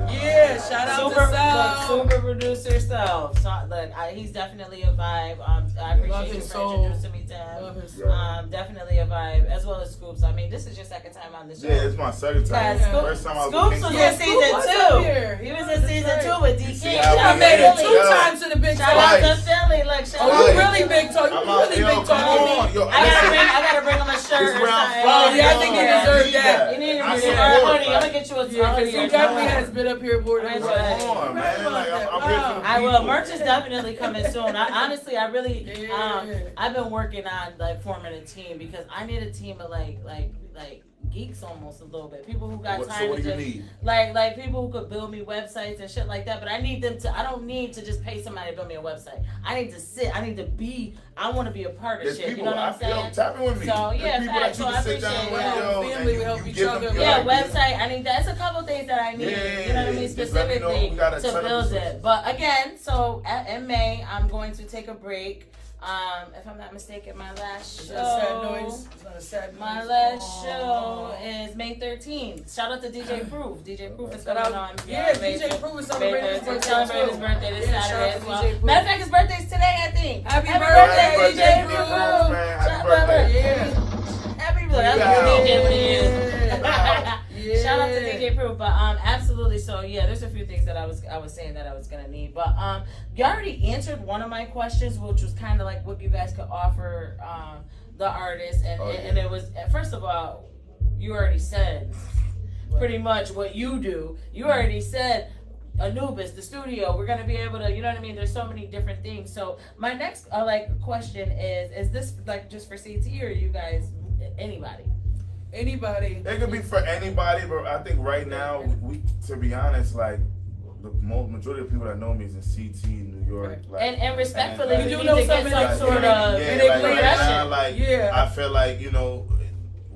Yeah, shout out super, to Self. super producer Self. So look, he's definitely a vibe. I Love appreciate you his for soul. introducing me to him. Love his Definitely a vibe, as well as Scoops. I mean, this is your second time on the show. Yeah, it's my second time. Yeah, First time I was Scoops with was King in Scoop. season What's 2. up here? He was in season 2 with You DK. see Shout how I out we made it to two Philly. Yeah. times to the big Shout out to talk. Philly. Look, shout Oh, out. you really big talk. You I'm out- really yo, big come talk. on, yo, I gotta bring him a shirt. It's or round something. 5. Oh, yeah, I think he deserved that. You need to I be support, a hoodie. I'm like, gonna get you a Yeah, because hoodie. he definitely has been up here more than Right, once. right. Come on, man. Like, I'm here for the I will. people. Merch is definitely coming soon. I really, Yeah. I've been working on like forming a team because I need a team of like geeks almost a little bit. People who got So time what to do you just need? like people who could build me websites and shit like that. But I need them to. I don't need to just pay somebody to build me a website. I need to sit. I need to be. I want to be a part of There's shit. people, You know what I'm saying? yo, tap in with me. So, There's yeah, people facts. that you So I can sit down appreciate with, it. yo, Family, and we you help each give other. them your Yeah, ideas. website. I need that. It's a couple things that I need. Yeah, You know what I mean? just let me know. Specifically We got a to ton of build resources. it. But again, so in May, I'm going to take a break. If I'm not mistaken, my last Is that a sad show. noise? Is that a sad noise? My last show is May 13th. Shout out to DJ Proof. DJ Proof is Shout coming out. on. Yeah, May DJ Proof is May celebrating his 13th. birthday. Celebrating his birthday this Yeah, Saturday shout as out well. to DJ Proof. Matter of fact, his birthday's today, I think. Happy birthday, birthday, DJ Proof. Proof. Man, happy Shout birthday. Yeah. Happy birthday. That's Yeah. what DJ would use. Yeah. Shout out to DJ Proof, but absolutely. So yeah, there's a few things that I was saying that I was gonna need, but you already answered one of my questions, which was kind of like what you guys could offer the artist, and it was first of all, you already said pretty much what you do. You already said Anubis, the studio. We're gonna be able to, you know what I mean? There's so many different things. So my next question is this like just for CT or you guys anybody? Anybody. It could be for anybody, but I think right now, we to be honest, like the majority of people that know me is in CT, New York. Like, and respectfully, and, you do need know to get some some of sort them. of And they play that progression. like, Yeah. I feel like, you know,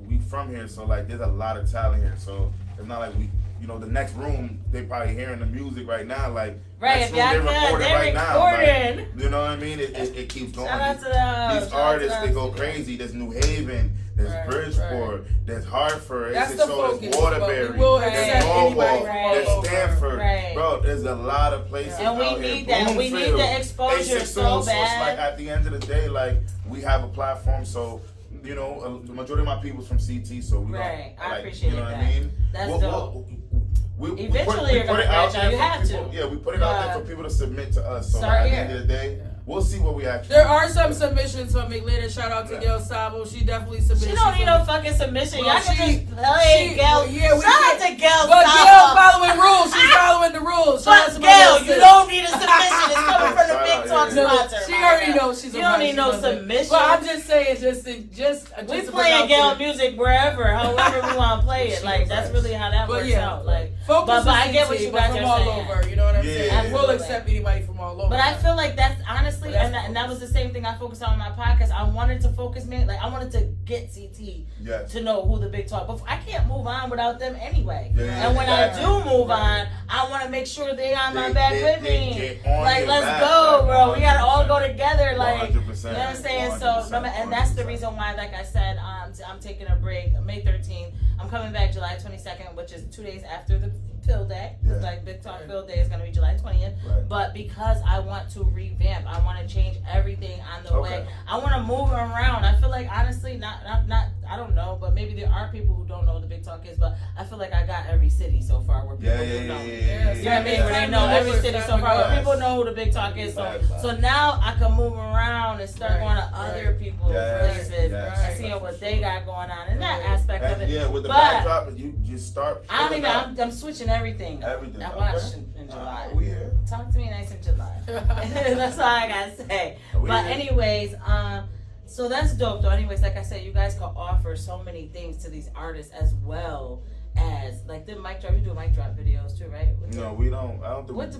we from here, so like there's a lot of talent here. So it's not like we, you know, the next room they probably hearing the music right now. Like Right, next if y'all room, could, recording they're right now. recording. Like, you know what I mean? It keeps going. Shout out to them. These Shout out to artists, them. they go crazy. There's New Haven, there's Right, Bridgeport, there's Hartford, That's it's the so focus, there's but Waterbury, we will accept there's anybody Norwalk, from all there's over. Stanford. Right. Bro, there's a lot of places And we out need here. that. We need Bloomfield, the exposure A6 so also, bad. it's like at the end of the day, like we have a platform, so you know, the majority of my people's from CT, so we Right. don't, I like, appreciate you know what that. I mean? That's We'll- dope. we Eventually you're put gonna it out branch out. there You for have people. to. Yeah, we put it out there for people to submit to us. So Start like, at the here. end of the day, we'll see what we actually. There are some submissions from McLean. Shout out to Yeah. Gail Sabo. She definitely submitted. She don't She need no fucking submission. Well, Y'all can she- just play Gail. yeah, we Shout out can't- to Gail. But Sabo. Gail following rules. She's following the rules. Shout out Fuck to my Gail, little you sis. don't need a submission. It's coming from the Shout Big out, Talk yeah. sponsor. She my already God. knows she's a You don't wife. need She no knows it. submission. But I'm just saying, We to put playing out Gail there. music wherever, however we want to play it. She Like knows that's that. really how that But works yeah, out. Like, Focus but is I get what CT, you but guys from are all saying. over. You know what I'm Yeah, saying? yeah, And we'll yeah. accept anybody from all over. But I feel like that's honestly, But that's and that was the same thing I focused on in my podcast. I wanted to focus, man. Like I wanted to get CT Yes. to know who the Big Talk. But I can't move on without them anyway. Yeah, And when exactly. I do move on, I want to make sure they on my They- back they- with they me. get on Like your let's back, go, like, bro. We gotta all go 100%. together. Like you know 100%. what I'm saying. So 100%, and that's the 100%. reason why, like I said, I'm taking a break. May 13th. I'm coming back July 22nd, which is 2 days after the Phil Day. Yeah. Like Big Talk Phil Day is gonna be July 20th. Right. But because I want to revamp, I want to change everything on the Okay. way. I want to move around. I feel like honestly, not. I don't know, but maybe there are people who don't know what the Big Talk is. But I feel like I got every city so far where people Yeah, yeah, who know. yeah, You yeah, know what I mean? Where they know every city so far. Where people know who the Big Talk is. So now I can move around and start Right, going to other people's Yes, places yes. and seeing what they got going on in that aspect of And it. yeah, with the But backdrop, you just start. I don't pulling even. out I'm switching everything. everything. I watch Okay. in July. We here. Talk to me nice in July. That's all I gotta say. We But here. anyways, so that's dope though. Anyways, like I said, you guys can offer so many things to these artists as well as like the mic drop. You do mic drop videos too, right? No, we don't. I don't do. What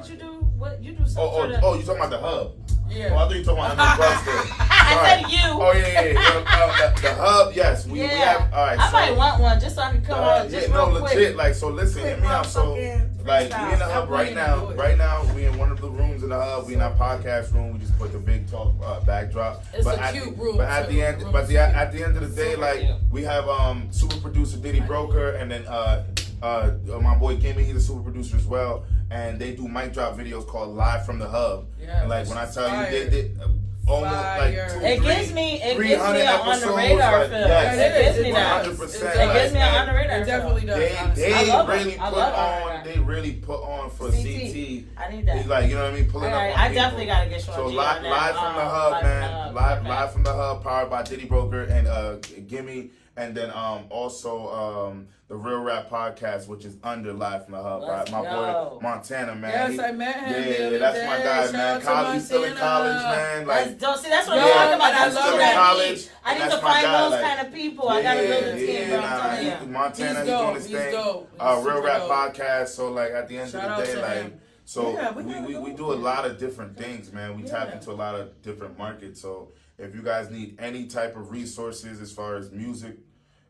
you do? What you do? Some sort of. Oh, you talking about the hub? Yeah. Oh, I thought you talking about the cluster. I said you. Oh yeah. The hub, yes. We have. All right. I so, might want one just so I can come on just yeah, real no, quick. legit. Like, so listen, Quick hear me out. So, motherfucking like, freestyle. we in the hub Stop right waiting to now. do it. Right now, we in one of the rooms in the hub. We in our podcast room. We just put the Big Talk backdrop. It's but a at cute the, room, But at too. the end, Room but is at the end of the day, Super like, cute. we have super producer Diddy Broker, and then my boy Kimmy. He's a super producer as well, and they do mic drop videos called Live from the Hub. Yeah, And like when I tell fire. you, they did almost Fire. like It gives me an 300 on the episodes, radar like, feel. yes, It gives me that. 100%. It gives me an on the radar It feel. definitely does. They honestly. I love really it. I put love on. it. They really put on for CT. CT. I need that. He's like, you know what I mean, pulling up. Alright, on I people. definitely gotta get Sean So G live, on that. live from the hub, Live from the man. Hub. Live, Okay. live from the hub, powered by Diddy Broker and Gimme, and then also the Real Rap Podcast, which is under Live from the Hub, Let's by my go. boy Montana, man. Yes, I met him. the Yeah, other that's day. my guy, Shout man. out to College, he's still in Montana. college, man. That's Like, dope. See, that's what Yeah, I'm talking about. and I That's love what that. I College, need. I need that's to my find guy, those like- kind of people. I gotta build a team, bro. I'm telling you. Montana, He's he's doing dope. his He's thing. dope. He's Real super Rap dope. Podcast. So like at the end Shout of out the day, to like him. so Yeah, we do a lot of different things, man. We tap Yeah. into a lot of different markets. So if you guys need any type of resources as far as music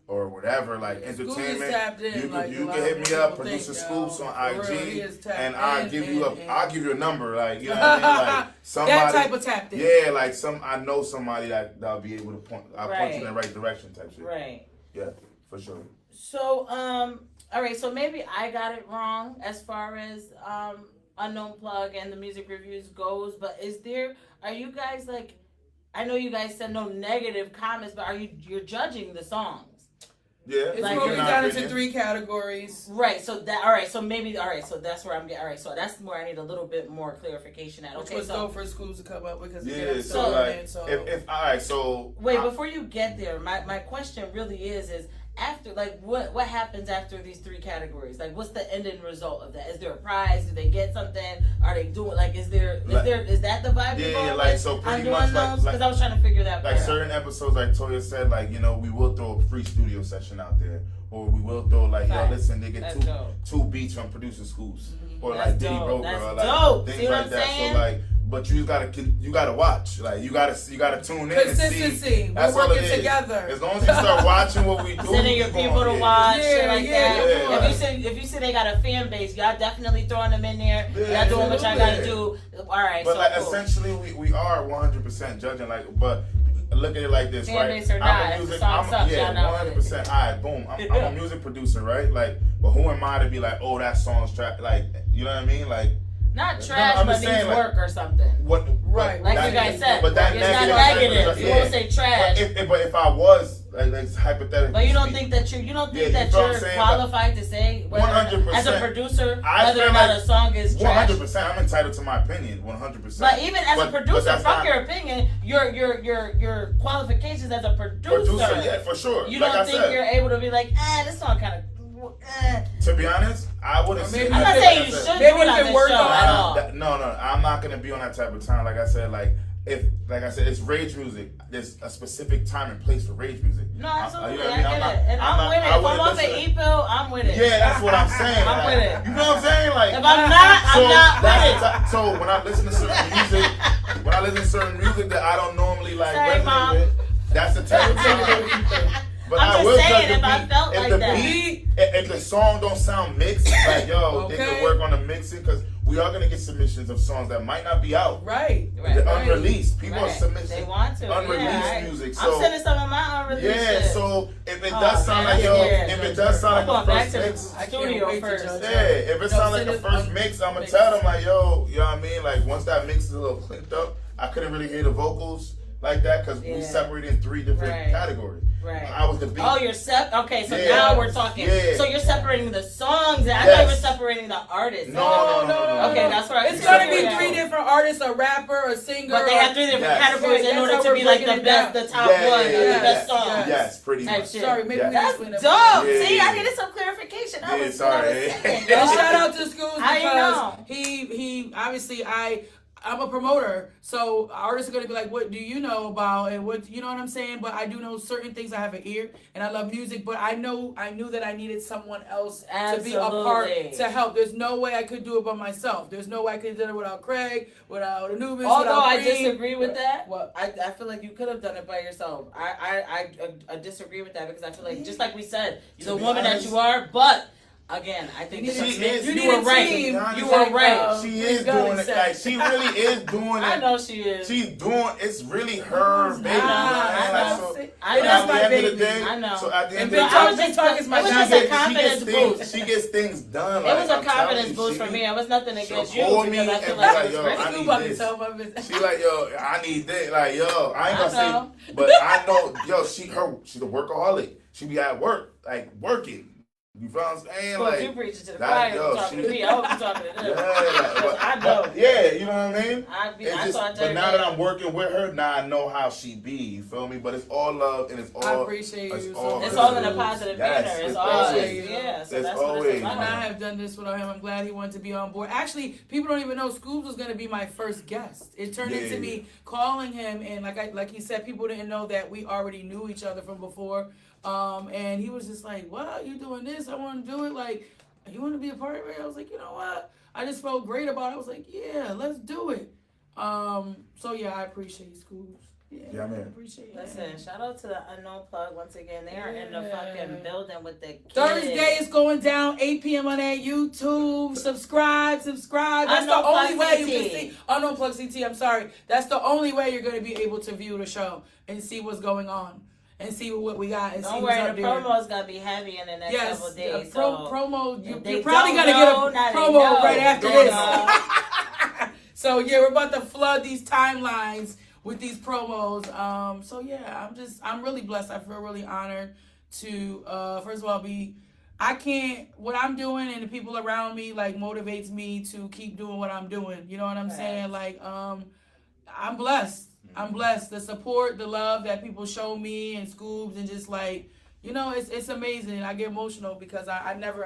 or whatever, like Scoop is entertainment, tapped in, you like a can lot hit of me people up, think, producer yo. Scoops on For real, he IG, is tapped and I'll in, give you in. I'll give you a number, like you know what I mean, like somebody. That type of tapped in. Yeah, like I know somebody that'll be able to point you in Right. the right direction type shit. Right. Yeah, for sure. So, all right. So maybe I got it wrong as far as Unknown Plug and the music reviews goes. But are you guys like? I know you guys said no negative comments, but you're judging the songs? Yeah, It's Like, broken in down into 3 categories. Right. So all right. So maybe all right. So that's where I'm getting. All right. So that's where I need a little bit more clarification at. Which Okay. was So dope for Scoops to come up because Yeah, again, so like, if all right, so wait, before you get there, my question really is after, like, what happens after these 3 categories? Like, what's the ending result of that? Is there a prize? Do they get something? Are they doing, like, is that the vibe? Yeah, like, so pretty much, like, because I was trying to figure that like out. certain episodes, like Toya said, like, you know, we will throw a free studio session out there, or we will throw, like, yo, listen, they get two beats from producer schools, or That's like Diddy dope. Rover, That's or like dope. things See what like I'm that. saying? So like, but you gotta watch, like you gotta tune in and Consistency. see. That's We're all it working is. together. As long as you start watching what we do, Sending your people to watch, shit like that. Yeah. If you say they got a fan base, y'all definitely throwing them in there. Y'all doing what y'all gotta do. All right, but so like cool. essentially, we are 100% judging. Like, but look at it like this, Fan right? base or not, if the song sucks, y'all not with it. 100%. All right, boom. I'm a music producer, right? Like, but who am I to be like, oh, that song's trash? Like, you know what I mean? Like, not trash, I'm but just needs saying, like, work or something. what? Right. Like that, you guys said, but that it's not negative. You won't say trash. But if I was, like hypothetically, But you don't think that you're qualified to say whether 100%. as a producer I whether feel or not like a song is trash. 100%. I'm entitled to my opinion. 100%. But even as a producer, that's fuck not- your opinion. Your qualifications as a producer. Yeah, for sure. You Like don't I think said, you're able to be like, this song kind of. to be honest, I wouldn't say. Maybe I'm not you saying could- you should maybe do it you on can this work show on at it. all. No, I'm not gonna be on that type of time. Like I said, like I said, it's rage music. There's a specific time and place for rage music. No, absolutely, You know what I get it, and I'm with it. If I'm off an E-pill, I'm with it. Yeah, that's what I'm saying. I'm with it. You know what I'm saying? Like, If I'm not, I'm not with it. So when I listen to certain music, that I don't normally like Sorry, resonate Mom. with, that's the type of time. But I'm I just will saying, judge the if I beat. felt If like the that. beat, if the song don't sound mixed, like yo, they Okay. can work on the mixing because we are gonna get submissions of songs that might not be out. Right. They're unreleased. People are Right. submitting They want to. unreleased music. I'm So sending some of my unreleased yeah, shit. so if it does sound like if it does I'm sound going like back the to the first mix. I can't studio wait to first. judge. Yeah, if it sounds like the send it first on mix, I'm gonna mix. tell them like, yo, you know what I mean? Like once that mix is a little clipped up, I couldn't really hear the vocals like that because we Yeah. separated in 3 different Right. categories. Right. I was the beat. Oh, you're okay, so Yeah. now we're talking. Yeah. So you're separating the songs. I thought you were Yes. separating the artists. No. Okay, that's where I It's gonna be Yeah. 3 different artists: a rapper, a singer. But they have 3 different Yes. categories in That's order how to we're be like the breaking it best, down. the top Yeah, one, yeah, the yeah, best yeah. song. Yes, pretty Type much. shit. Sorry, maybe Yeah. we That's explain dope. that. Yeah, See, yeah. I needed some clarification. I Yeah, was sorry. saying. And shout out to Schools How you because know? he obviously I'm a promoter, so artists are gonna be like, what do you know about and what you know what I'm saying? But I do know certain things. I have an ear and I love music, but I knew that I needed someone else to be a part Absolutely. to help. There's no way I could do it by myself. There's no way I could do it without Craig, without Anubis. Although without I Green. disagree with that, What? I feel like you could have done it by yourself. I disagree with that because I feel like just like we said, you're the be woman honest- that you are, but again, I think You that She is- you need were a right. team. You Like, were right. She Chris is Gully doing it. said. Like she really is doing it. I know she is. She's doing. It's really her baby. I man. Like, know. so, I It know. is at my the end baby. of the day, I know. So at the And end of Big the Talk day, Big Talk is my it was guy. just a confidence boost. She gets things done. It Like, was a I'm telling confidence you, boost for me. It was nothing against she'll you call me because I and feel be like like, it's yo, great. I Scoop need up and this. tell my business. She like, yo, I need this. Like, yo, I ain't gonna I know. say, but I know, yo, she's a workaholic. She be at work, like working. You feel what I'm saying? Well, Like, you preaching to the that- choir, yo, you talking to she- me. I hope you talking to them. yeah, I know. but yeah, you know what I mean? I It's just, thought but now that I'm working with her, now I know how she be. You feel me? But it's all love and it's all. I appreciate you so much. It's all in a positive Yes, manner. It's it's always, always. yeah. So It's that's what always, it's I about. not have done this without him. I'm glad he wanted to be on board. Actually, people don't even know Scoobs was going to be my first guest. It turned Yeah. into me calling him, and like he said, people didn't know that we already knew each other from before. And he was just like, "Wow, you doing this? I want to do it. Like, you want to be a part of it?" I was like, "You know what?" I just felt great about it. I was like, "Yeah, let's do it." So yeah, I appreciate Scoobs. Yeah, man. I appreciate it. Listen, shout out to the Unknown Plug once again. They are in the Yeah. fucking building with the kids. Thursday is going down 8 p.m. on that YouTube. Subscribe. That's Unknown the only Plug way you CT. can see. Unknown Plug CT, I'm sorry. That's the only way you're going to be able to view the show and see what's going on and see what we got and Don't see what's worry, up the there. promo's gonna be heavy in the next couple days. Promo. if You're they probably don't going to know, get now a they promo know. right after Don't this. know. So yeah, we're about to flood these timelines with these promos. So yeah, I'm really blessed. I feel really honored to first of all what I'm doing and the people around me like motivates me to keep doing what I'm doing. You know what I'm saying? Like I'm blessed. I'm blessed. The support, the love that people show me and Scoobs and just like, you know, it's amazing. I get emotional because I never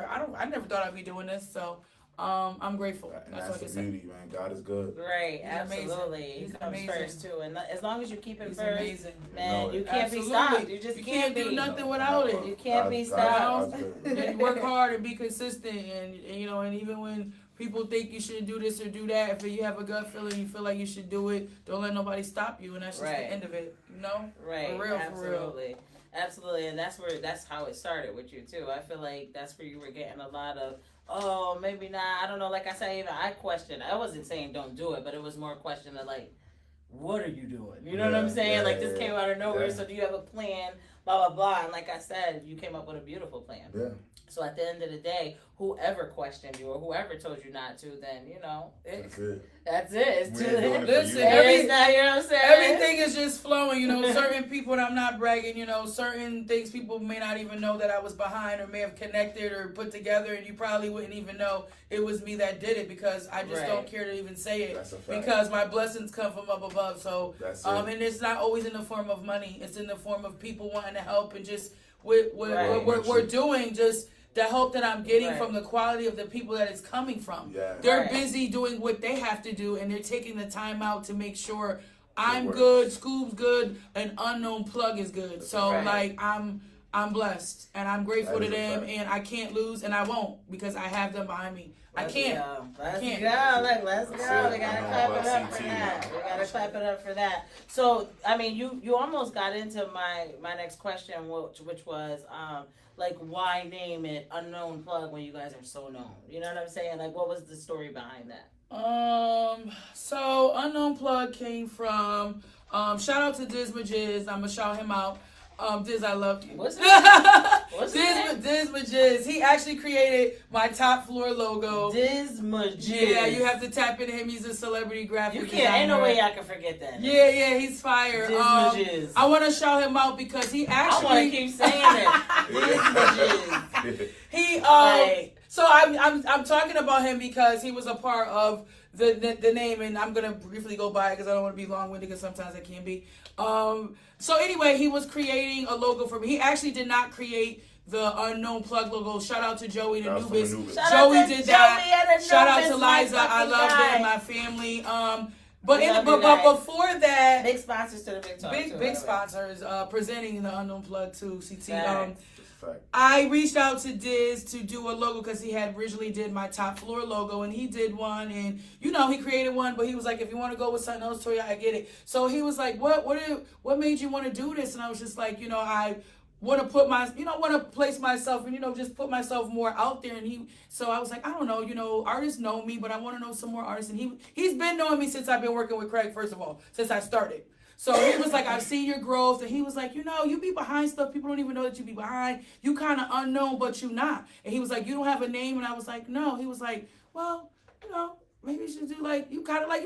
thought I'd be doing this. So I'm grateful. And That's all I that's can the say. beauty, man. God is good. Right, He's absolutely. amazing. He He's comes amazing. first too, and as long as you keep him He's first, amazing. man, No, you can't Absolutely. be stopped. You just You can't do be. nothing without it. You can't be God- stopped. God's good. And work hard and be consistent, and you know, and even when people think you shouldn't do this or do that, if you have a gut feeling, you feel like you should do it, don't let nobody stop you, and that's just Right. the end of it, you know? Right, For real, absolutely. Absolutely, and that's how it started with you too. I feel like that's where you were getting a lot of, oh, maybe not. I don't know. Like I said, even I questioned. I wasn't saying don't do it, but it was more a question of like, what are you doing? You know what I'm Yeah, saying? yeah, Like this yeah, came out of nowhere. yeah. So do you have a plan? Blah blah blah. And like I said, you came up with a beautiful plan. Yeah. So at the end of the day, whoever questioned you or whoever told you not to, then you know That's it. that's it. It's We too ain't doing it for Listen, you. It's not, you know what I'm saying? Everything is just flowing, you know, certain people, and I'm not bragging, you know, certain things people may not even know that I was behind or may have connected or put together, and you probably wouldn't even know it was me that did it because I just Right. don't care to even say it. That's a fact. Because my blessings come from up above. So That's it. and it's not always in the form of money. It's in the form of people wanting to help and just what Right. we're doing, just the help that I'm getting Right. from the quality of the people that it's coming from. Yeah. They're Right. busy doing what they have to do, and they're taking the time out to make sure I'm works. good, Scoob's good, an unknown plug is good. So Right. like I'm blessed and I'm grateful That to is a them, fact. and I can't lose and I won't because I have them behind me. I can't. Let's can't. go. Look, let's go. That's We it. gotta No, clap it but up for CT. that. We gotta clap it up for that. So, I mean, you almost got into my next question, which was like, why name it Unknown Plug when you guys are so known? You know what I'm saying? Like, what was the story behind that? So Unknown Plug came from shout out to Diz Majiz. I'm gonna shout him out. Diz, I love you. What's his What's his name? Diz Majiz. He actually created my top floor logo. Dismajiz. Yeah, you have to tap into him. He's a celebrity graphic You designer. can't. Ain't no way I can forget that. Yeah, he's fire. Dismajiz. I want to shout him out because he I want to actually keep saying it. he so I'm talking about him because he was a part of the name, and I'm gonna briefly go by it because I don't want to be long-winded because sometimes I can be. So anyway, he was creating a logo for me. He actually did not create the Unknown Plug logo. Shout out to Joey the That was from Nubis. Anubis. Shout out Joey to did Joey that. and the Shout out Nubis, to my Liza. I fucking love guy. them, my family. But We love you but guys. before that, Big sponsors to the Big Talk. too, by the way. big sponsors presenting the Unknown Plug too. CT. Facts. Fact. I reached out to Diz to do a logo because he had originally did my top floor logo, and he did one, and you know he created one, but he was like, if you want to go with something else, Toya, I get it. So he was like, what made you want to do this? And I was just like, you know, I want to place myself and just put myself more out there. And so I was like, I don't know, artists know me, but I want to know some more artists. And he's been knowing me since I've been working with Craig. First of all, since I started. So he was like, I've seen your growth. And he was like, you be behind stuff. People don't even know that you be behind. You kind of unknown, but you not. And he was like, you don't have a name. And I was like, no. He was like, well, maybe you should do you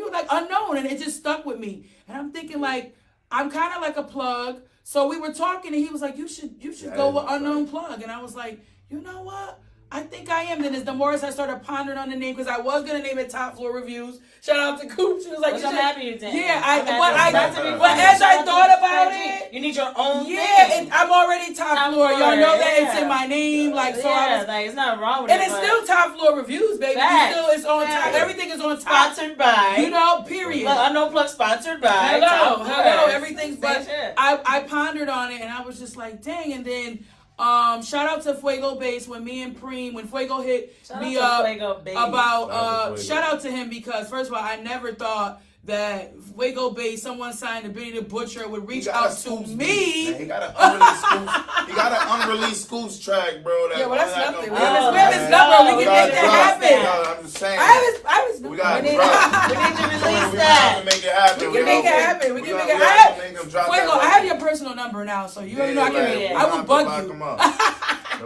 were like unknown. And it just stuck with me. And I'm thinking like, I'm kind of like a plug. So we were talking and he was like, you should go with Unknown Plug. And I was like, you know what? I think I am. Then as the more as I started pondering on the name, because I was going to name it Top Floor Reviews. Shout out to Coop. She was like, Which I'm happy you did. Yeah, I'm but as I thought about it, you need your own and I'm already top floor. Y'all know that it's in my name. So I was, it's not wrong with and it. it's still Top Floor Reviews, baby. It's on top. Everything is on top. Sponsored by. Period. Look, Unknown Plug sponsored by. Hello. Everything's but shit. I pondered on it and I was just like, dang. And then shout out to Fuego Bass when me and Preem, when Fuego hit me up about shout out to him because first of all, I never thought that Fuego Bass, someone signed to Benny the Butcher, would reach out to me. Man, he got an unreleased Scoops track, bro. Yeah, well, that's nothing. We Oh, have his number. We can make that happen. No, I'm just saying. I was We got We need to release We that. can make it happen. We can make it happen. We can make it happen. Fuego, I have your personal number now, so you already know I will bug you.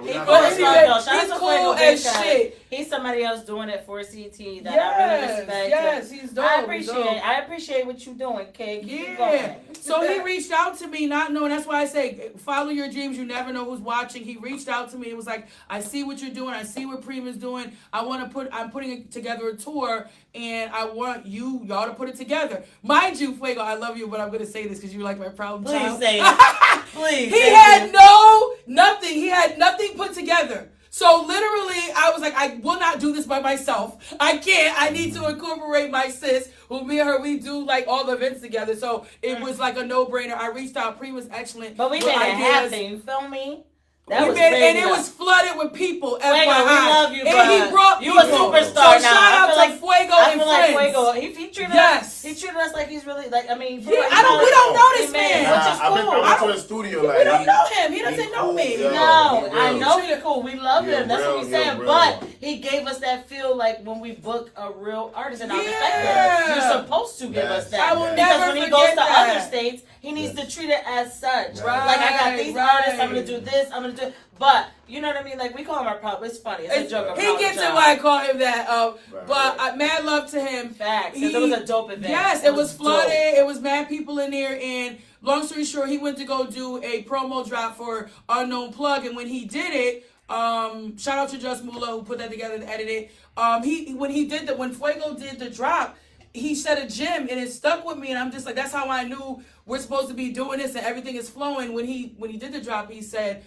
He's He's cool as shit. He's somebody else doing it for CT that I really respect. Yes, he's dope. I appreciate what you're doing, Kay. Keep going. So he reached out to me, not knowing. That's why I say, follow your dreams. You never know who's watching. He reached out to me. It was like, I see what you're doing. I see what Preem is doing. I'm putting together a tour, and I want y'all to put it together. Mind you, Fuego, I love you, but I'm gonna say this because you're like my problem child. Please say it. Please. He had no Nothing. He had nothing put together. So literally, I was like, I will not do this by myself. I can't. I need to incorporate my sis, who me and her, we do like all the events together. So it was like a no-brainer. I reached out. Pre was excellent. But we with made it ideas. happen. You feel me? That was And it was flooded with people. Fuego, we love you, and bro. he brought You a people. superstar So now. shout out to Fuego I and feel like friends. Fuego. He treated Yes. us. He treated us like he's really like. I mean, We don't know this man. Which is I've been cool. to the studio. We Like, don't know him. He he doesn't know cool, me. yo. No, He I real. know he's cool. We love He him. That's real, what we he saying. real. But he gave us that feel like when we book a real artist in our Yeah. perspective. You're supposed to give Yes. us that. I will Because never when he forget goes to that. other states, he needs to treat it as such. Right. Like I got these Right. artists, I'm gonna do this, I'm gonna do. But you know what I mean? Like we call him our pop. It's funny. It's a joke. He gets it why I call him that. Right, But right. mad love to him. Facts. 'Cause it was a dope event. Yes, it was flooded. dope. It was mad people in there. And long story short, he went to go do a promo drop for Unknown Plug. And when he did it, shout out to Just Mula who put that together and edited it. When Fuego did the drop, he said a gym and it stuck with me. And I'm just like, that's how I knew we're supposed to be doing this and everything is flowing. When he did the drop, he said,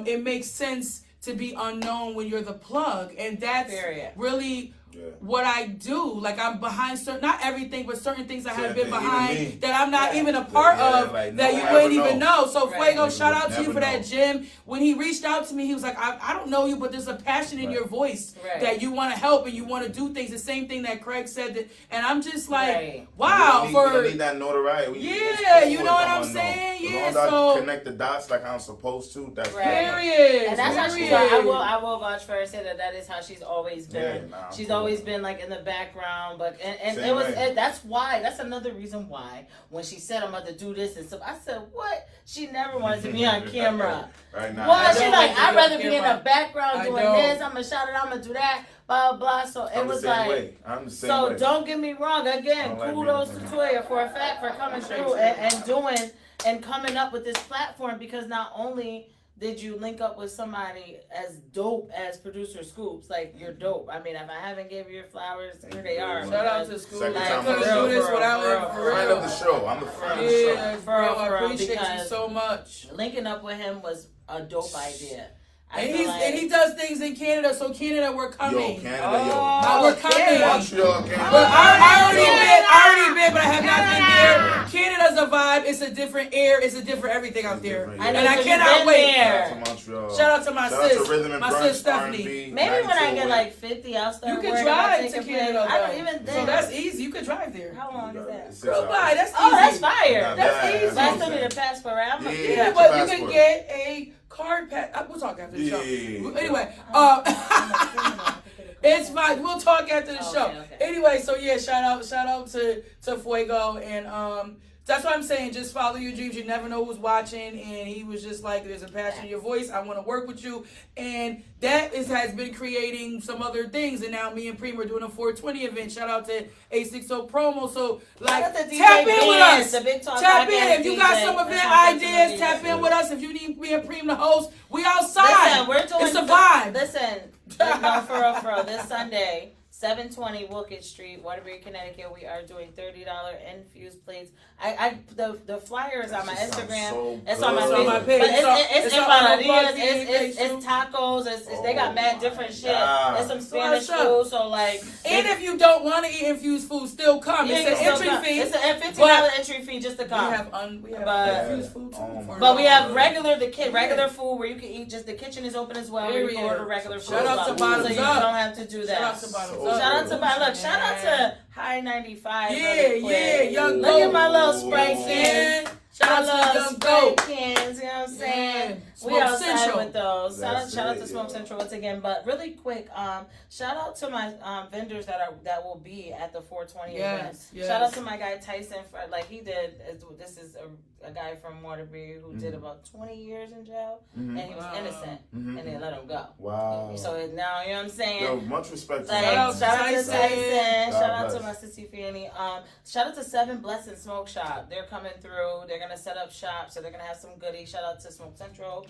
it makes sense to be unknown when you're the plug. And that's really what I do. Like I'm behind not everything, but certain things I have been behind that I'm not even a part of like, that no you one wouldn't ever even know. So Fuego, shout out to you never for that know. gym. When he reached out to me, he was like, I don't know you, but there's a passion in your voice that you want to help and you want to do things. The same thing that Craig said. And I'm just like, wow. We don't need that notoriety. You know what I'm saying? As long as I connect the dots like I'm supposed to, that's period. And that's how she's. I will vouch for her and say that is how she's always been. Yeah, She's always been like in the background, but and Same it was way. that's another reason why when she said I'm about to do this and stuff, I said what? She never wanted to be on camera. Right now. Well, she don't like like to I'd be on rather be in camera. the background I doing don't. this. I'm gonna shout it. I'm gonna do that. Blah blah. So it I'm was the same like. way. I'm the same So way. don't get me wrong. Again, I don't like kudos to being- Toya for a fact for coming through and doing and coming up with this platform because not only did you link up with somebody as dope as producer Scoops, like you're dope. I mean, if I haven't gave you your flowers, here they are. Shout out to Scoops. Second I time couldn't for do this real, without for him. real, For Friend real. of the show. I'm the friend of the show. Yeah, For bro, real, I appreciate you because so much. linking up with him was a dope idea. I And feel like, he does things in Canada, so Canada, we're coming. Yo, Canada, yo. Now we're coming. Montreal, Canada. But I already been, but I have not been there. Canada's a vibe. It's a different air. It's a different everything out there. different, I know, And I so cannot you've been wait. there. Shout out to Montreal. Shout out to my Shout out sis. to Rhythm and My Brunch, sis Stephanie. R&B, maybe when I get 92. like 50, I'll start. You can worrying about drive taking to Canada, pictures. I don't though. even So think. that's easy. You could drive there. How long is that? It's Girl, 6 bye. hours. That's easy. Oh, that's fire. Not That's bad. easy. But I what still I'm need a saying. passport, right? I'm Yeah. Yeah, Get but your you can passport. get a card pass. We'll talk after the show. Yeah. Anyway, it's fine. We'll talk after the show. Okay. Anyway, so yeah, shout out to Fuego, and that's what I'm saying. Just follow your dreams. You never know who's watching, and he was just like, "There's a passion in your voice. I want to work with you," and that has been creating some other things. And now me and Preem are doing a 420 event. Shout out to A60 promo. So like, Shout out to DJ tap in with Bands, us. the Big Talk Tap in Podcast if you got DJ. some That's event my ideas. personal Tap DJ. in with us if you need me and Preem to host. We outside. Listen, we're doing It's a vibe. Listen, no, for real. This Sunday, 720 Wilkett Street, Waterbury, Connecticut. We are doing $30 infused plates. The flyer is on my That sounds Instagram. so It's on my It's on my Facebook. page. But It's it's on my empanadillas, blog, it's tacos, they got mad different shit. There's some Spanish what's up? food, so like. And if you don't want to eat infused food, still come. Yeah, It's an still entry come. fee. It's a $15 but entry fee just to We come. have But- infused food too. Oh my But we have God. regular food where you can eat. Just the kitchen is open as well. Where you can Period. order regular food. Shout out to so Bottoms you Up. don't have to do that. Shout out to Bottoms So Up. Shout out to good. look. Shout out to High 95. Yeah, really quick. yeah, young Look at goat. my little spray Ooh. cans. Shout My out to little young spray goat. cans. You know what I'm saying? Yeah. We Smoke outside Central. with those. That's Shout out it, to Smoke yo. Central once again. But really quick, shout out to my vendors that will be at the 420 event. Yes, yes. Shout out to my guy Tyson for he did. This is a guy from Waterbury who did about 20 years in jail, and he was Wow. innocent, Mhm. and they let him go. Wow. So now you know what I'm saying. Yo, much respect to Like, Shout out him. to shout out to Tyson. Tyson. God Shout out to bless. my sissy Fanny. Shout out to 7 Blessings Smoke Shop. They're coming through. They're gonna set up shop, so they're gonna have some goodies. Shout out to Smoke Central.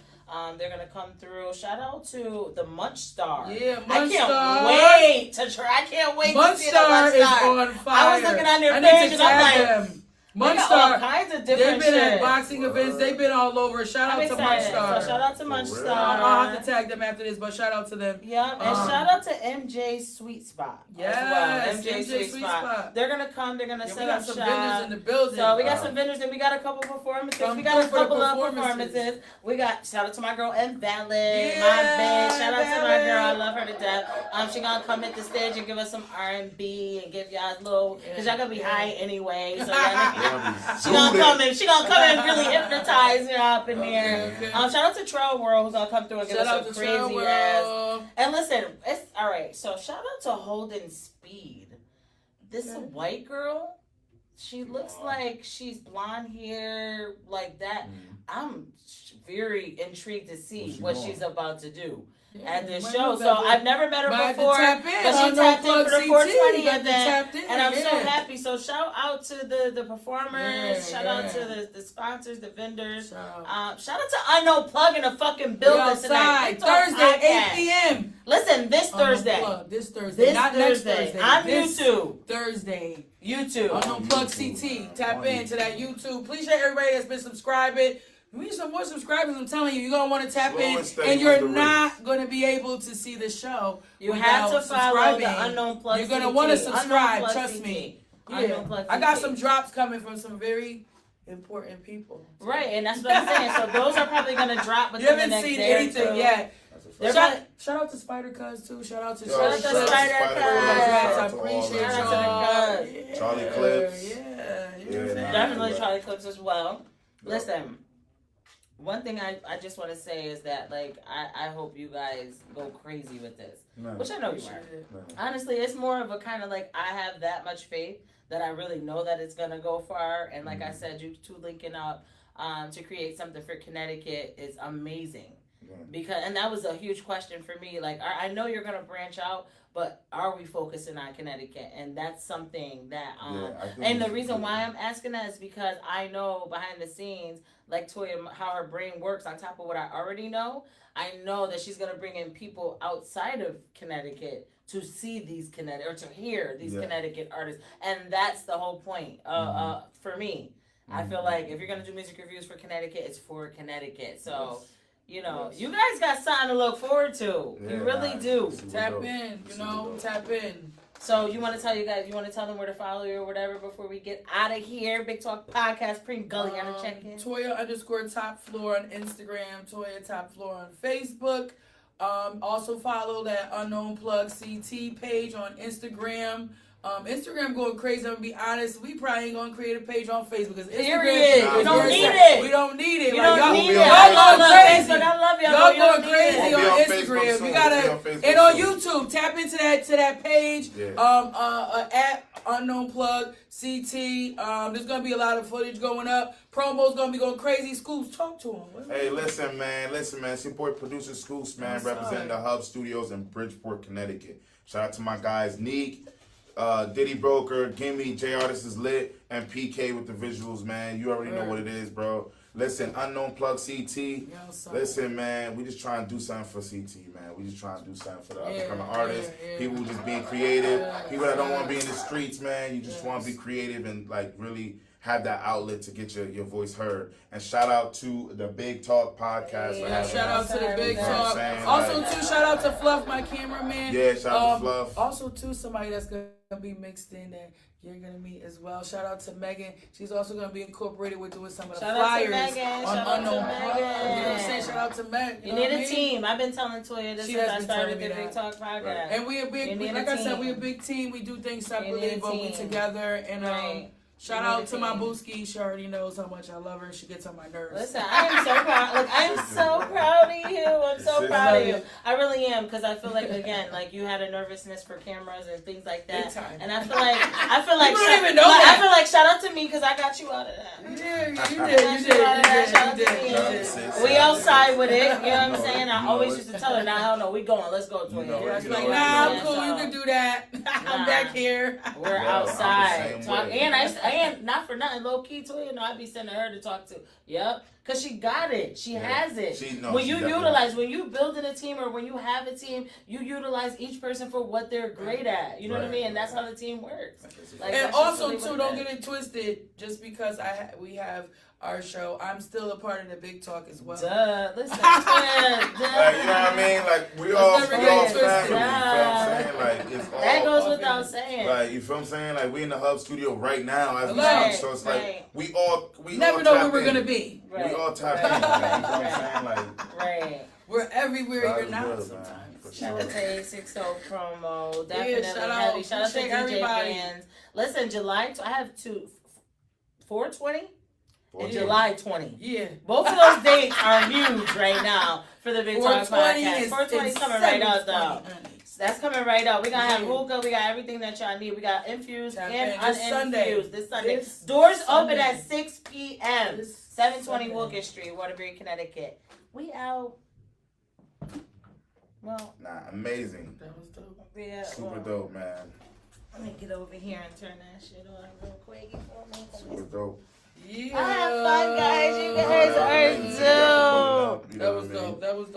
They're gonna come through. Shout out to the Munch Star. Yeah, I Munch can't Star. wait to try. I can't wait Munch to see that Star Munch is Star. on fire. I was looking on their I need page to and I'm tag like, them. All Munchstar. kinds of They've different been at shit. boxing events. They've been all over. Shout I'm out to excited. Munchstar. So shout out to For real? Munchstar. I'll have to tag them after this, but shout out to them. Yep, and shout out to MJ Sweet Spot. Yes, as well. MJ Sweet Spot. They're gonna come. They're gonna Yeah, set we got up some shop. vendors in the building. So we got some vendors, and we got a couple performances. Come We got a through for the couple of performances. performances. We got shout out to my girl M Valid, Yeah, my bitch. Shout out to my Valid. girl. I love her to death. She gonna come at the stage and give us some R&B and give y'all a little, cause y'all gonna be high anyway. So she gonna come and really hypnotize you up in there. Okay. Shout out to Trail World who's gonna come through and give Shout out us to some Trail crazy ass. World. And listen, it's all right. So shout out to Holden Speed. This Okay. white girl. She looks like she's blonde hair, like that. I'm very intrigued to see what she's about to do at this Might show. have So to- I've never met her might have to before, tap in. but she Unknown tapped in Plug for the CT. 420 You got to event, tap in, and I'm so yeah. happy. So shout out to the performers, Yeah, shout out yeah. to the sponsors, the vendors. Shout out. Shout out to Unknown Plug in the fucking We building outside tonight. Big Talk Thursday, 8 Podcast. p.m. Listen, this Unknown Thursday. Plug. This Thursday. This Not Thursday. next Thursday. On This YouTube. Thursday. YouTube. Unknown Plug CT. Tap into that YouTube. Appreciate everybody that's been subscribing. We need some more subscribers. I'm telling you, you're going to want to tap Slow in, and steady and you're wins the not going to be able to see the show. You have to without follow the subscribing. Unknown Plug You're going to CT. want to Unknown subscribe. Plug Trust CT. me. Unknown Yeah. Plug I got CT. some drops coming from some very important people. Right, and that's what I'm saying. So those are probably going to drop You within the haven't next seen day or anything two. yet. They're Shout out to Spider Cuz too. Shout out to Yo, Shout out to Charlie Spider Clips. Cuz. I Shout out to all appreciate them. Shout out to the y'all. Cuz. Charlie Clips. Yeah. Yeah, nah. Definitely Charlie Clips as well. Listen, one thing I just want to say is that, like, I hope you guys go crazy with this. Man. Which I know you are. Man. Honestly, it's more of a kind of like, I have that much faith that I really know that it's going to go far. And like I said, you two linking up to create something for Connecticut is amazing. Because, and that was a huge question for me. Like, I know you're going to branch out, but are we focusing on Connecticut? And that's something that, and the reason why I'm asking that is because I know behind the scenes, like Toya, how her brain works on top of what I already know. I know that she's going to bring in people outside of Connecticut to see these Connecticut, or to hear these Connecticut artists. And that's the whole point for me. I feel like if you're going to do music reviews for Connecticut, it's for Connecticut. So, you know, you guys got something to look forward to. Yeah, you really do. Tap in, tap in. So you want to tell them where to follow you or whatever before we get out of here. Big Talk Podcast, Preem Gully, gotta check in. Toya_top floor on Instagram, Toya Top Floor on Facebook. Also follow that Unknown Plug CT page on Instagram. Instagram going crazy. I'm gonna be honest. We probably ain't gonna create a page on Facebook because Instagram. We don't need it. We don't need it. You Like, don't need it. y'all I love crazy. Facebook. I love y'all. Y'all You don't going need crazy it. We'll be on on Instagram. Facebook We soon. gotta We'll be on Facebook and on soon. YouTube. Tap into that page. Yeah. At Unknown Plug CT. There's gonna be a lot of footage going up. Promos gonna be going crazy. Schools, talk to them. Hey, listen, man. It's your boy, producer Scoops, man, representing the Hub Studios in Bridgeport, Connecticut. Shout out to my guys, Neek, Diddy Broker, Gimme, J Artist is lit, and PK with the visuals, man. You already know what it is, bro. Listen, Unknown Plug CT. Listen, man, we just trying to do something for CT, man. We just trying to do something for the upcoming artists. People just being creative. People that don't want to be in the streets, man. You just want to be creative and, like, really have that outlet to get your voice heard. And shout out to the Big Talk Podcast. for having Shout out us. to the Big You know what I'm Talk. saying? Also, Like, too, shout out to Fluff, my cameraman. Yeah, shout out to Fluff. Also, too, somebody that's going to be mixed in that you're going to meet as well. Shout out to Megan. She's also going to be incorporated with doing some of the flyers on Unknown Plug. You know what I'm saying? Shout out to Megan. You need a team. I've been telling Toya this since I started the Big Talk Podcast. And we a big, like I said, we a big team. We do things separately, but we together. And shout out to my Booski. She already knows how much I love her. She gets on my nerves. Listen, I am so proud. Look, I am so proud of you. I'm so proud of you. I really am, because I feel like, again, like, you had a nervousness for cameras and things like that. And I feel like you don't even know that. I feel like shout out to me because I got you out of that. Yeah, you did. We outside with it. You know what I'm saying? I always used to tell her, nah, hell no, we going. Let's go to it. Like, nah, I'm cool. You can do that. I'm back here. We're outside. And And not for nothing, low key too. You know, I be sending her to talk to. Yep, cause she got it. She has it. When you utilize, when you building a team or when you have a team, you utilize each person for what they're great at. You know what I mean? And that's how the team works. Like, and also too, don't get it twisted. Just because we have our show, I'm still a part of the big talk as well. Duh, listen. Like, you know what I mean? Like, we all family. You know what I'm saying? Like, it's all. That goes without saying. Like, you feel what I'm saying? Like, we in the Hub studio right now as we speak. So it's like, we never know where we're going to be. We all tap in. Like, you know what I'm saying? Like, we're everywhere you're not sometimes. Shout out to 860 promo. Definitely shout out. heavy. Shout out to DJ everybody. fans. Listen, July, I have 420 and July 20. Yeah. Both of those dates are huge right now for the Big Talk 420 Podcast. 420 is coming right out, though. That's coming right out. We're going to have hookah. We got everything that y'all need. We got infused and uninfused this Sunday. Doors open at 6 p.m. 720 Wilkes Street, Waterbury, Connecticut. We out. Well. Amazing. That was dope. Yeah. Super dope, man. Let me get over here and turn that shit on real quick. Super dope. Yeah. I have fun, guys. You guys are dope. That was dope. That was dope.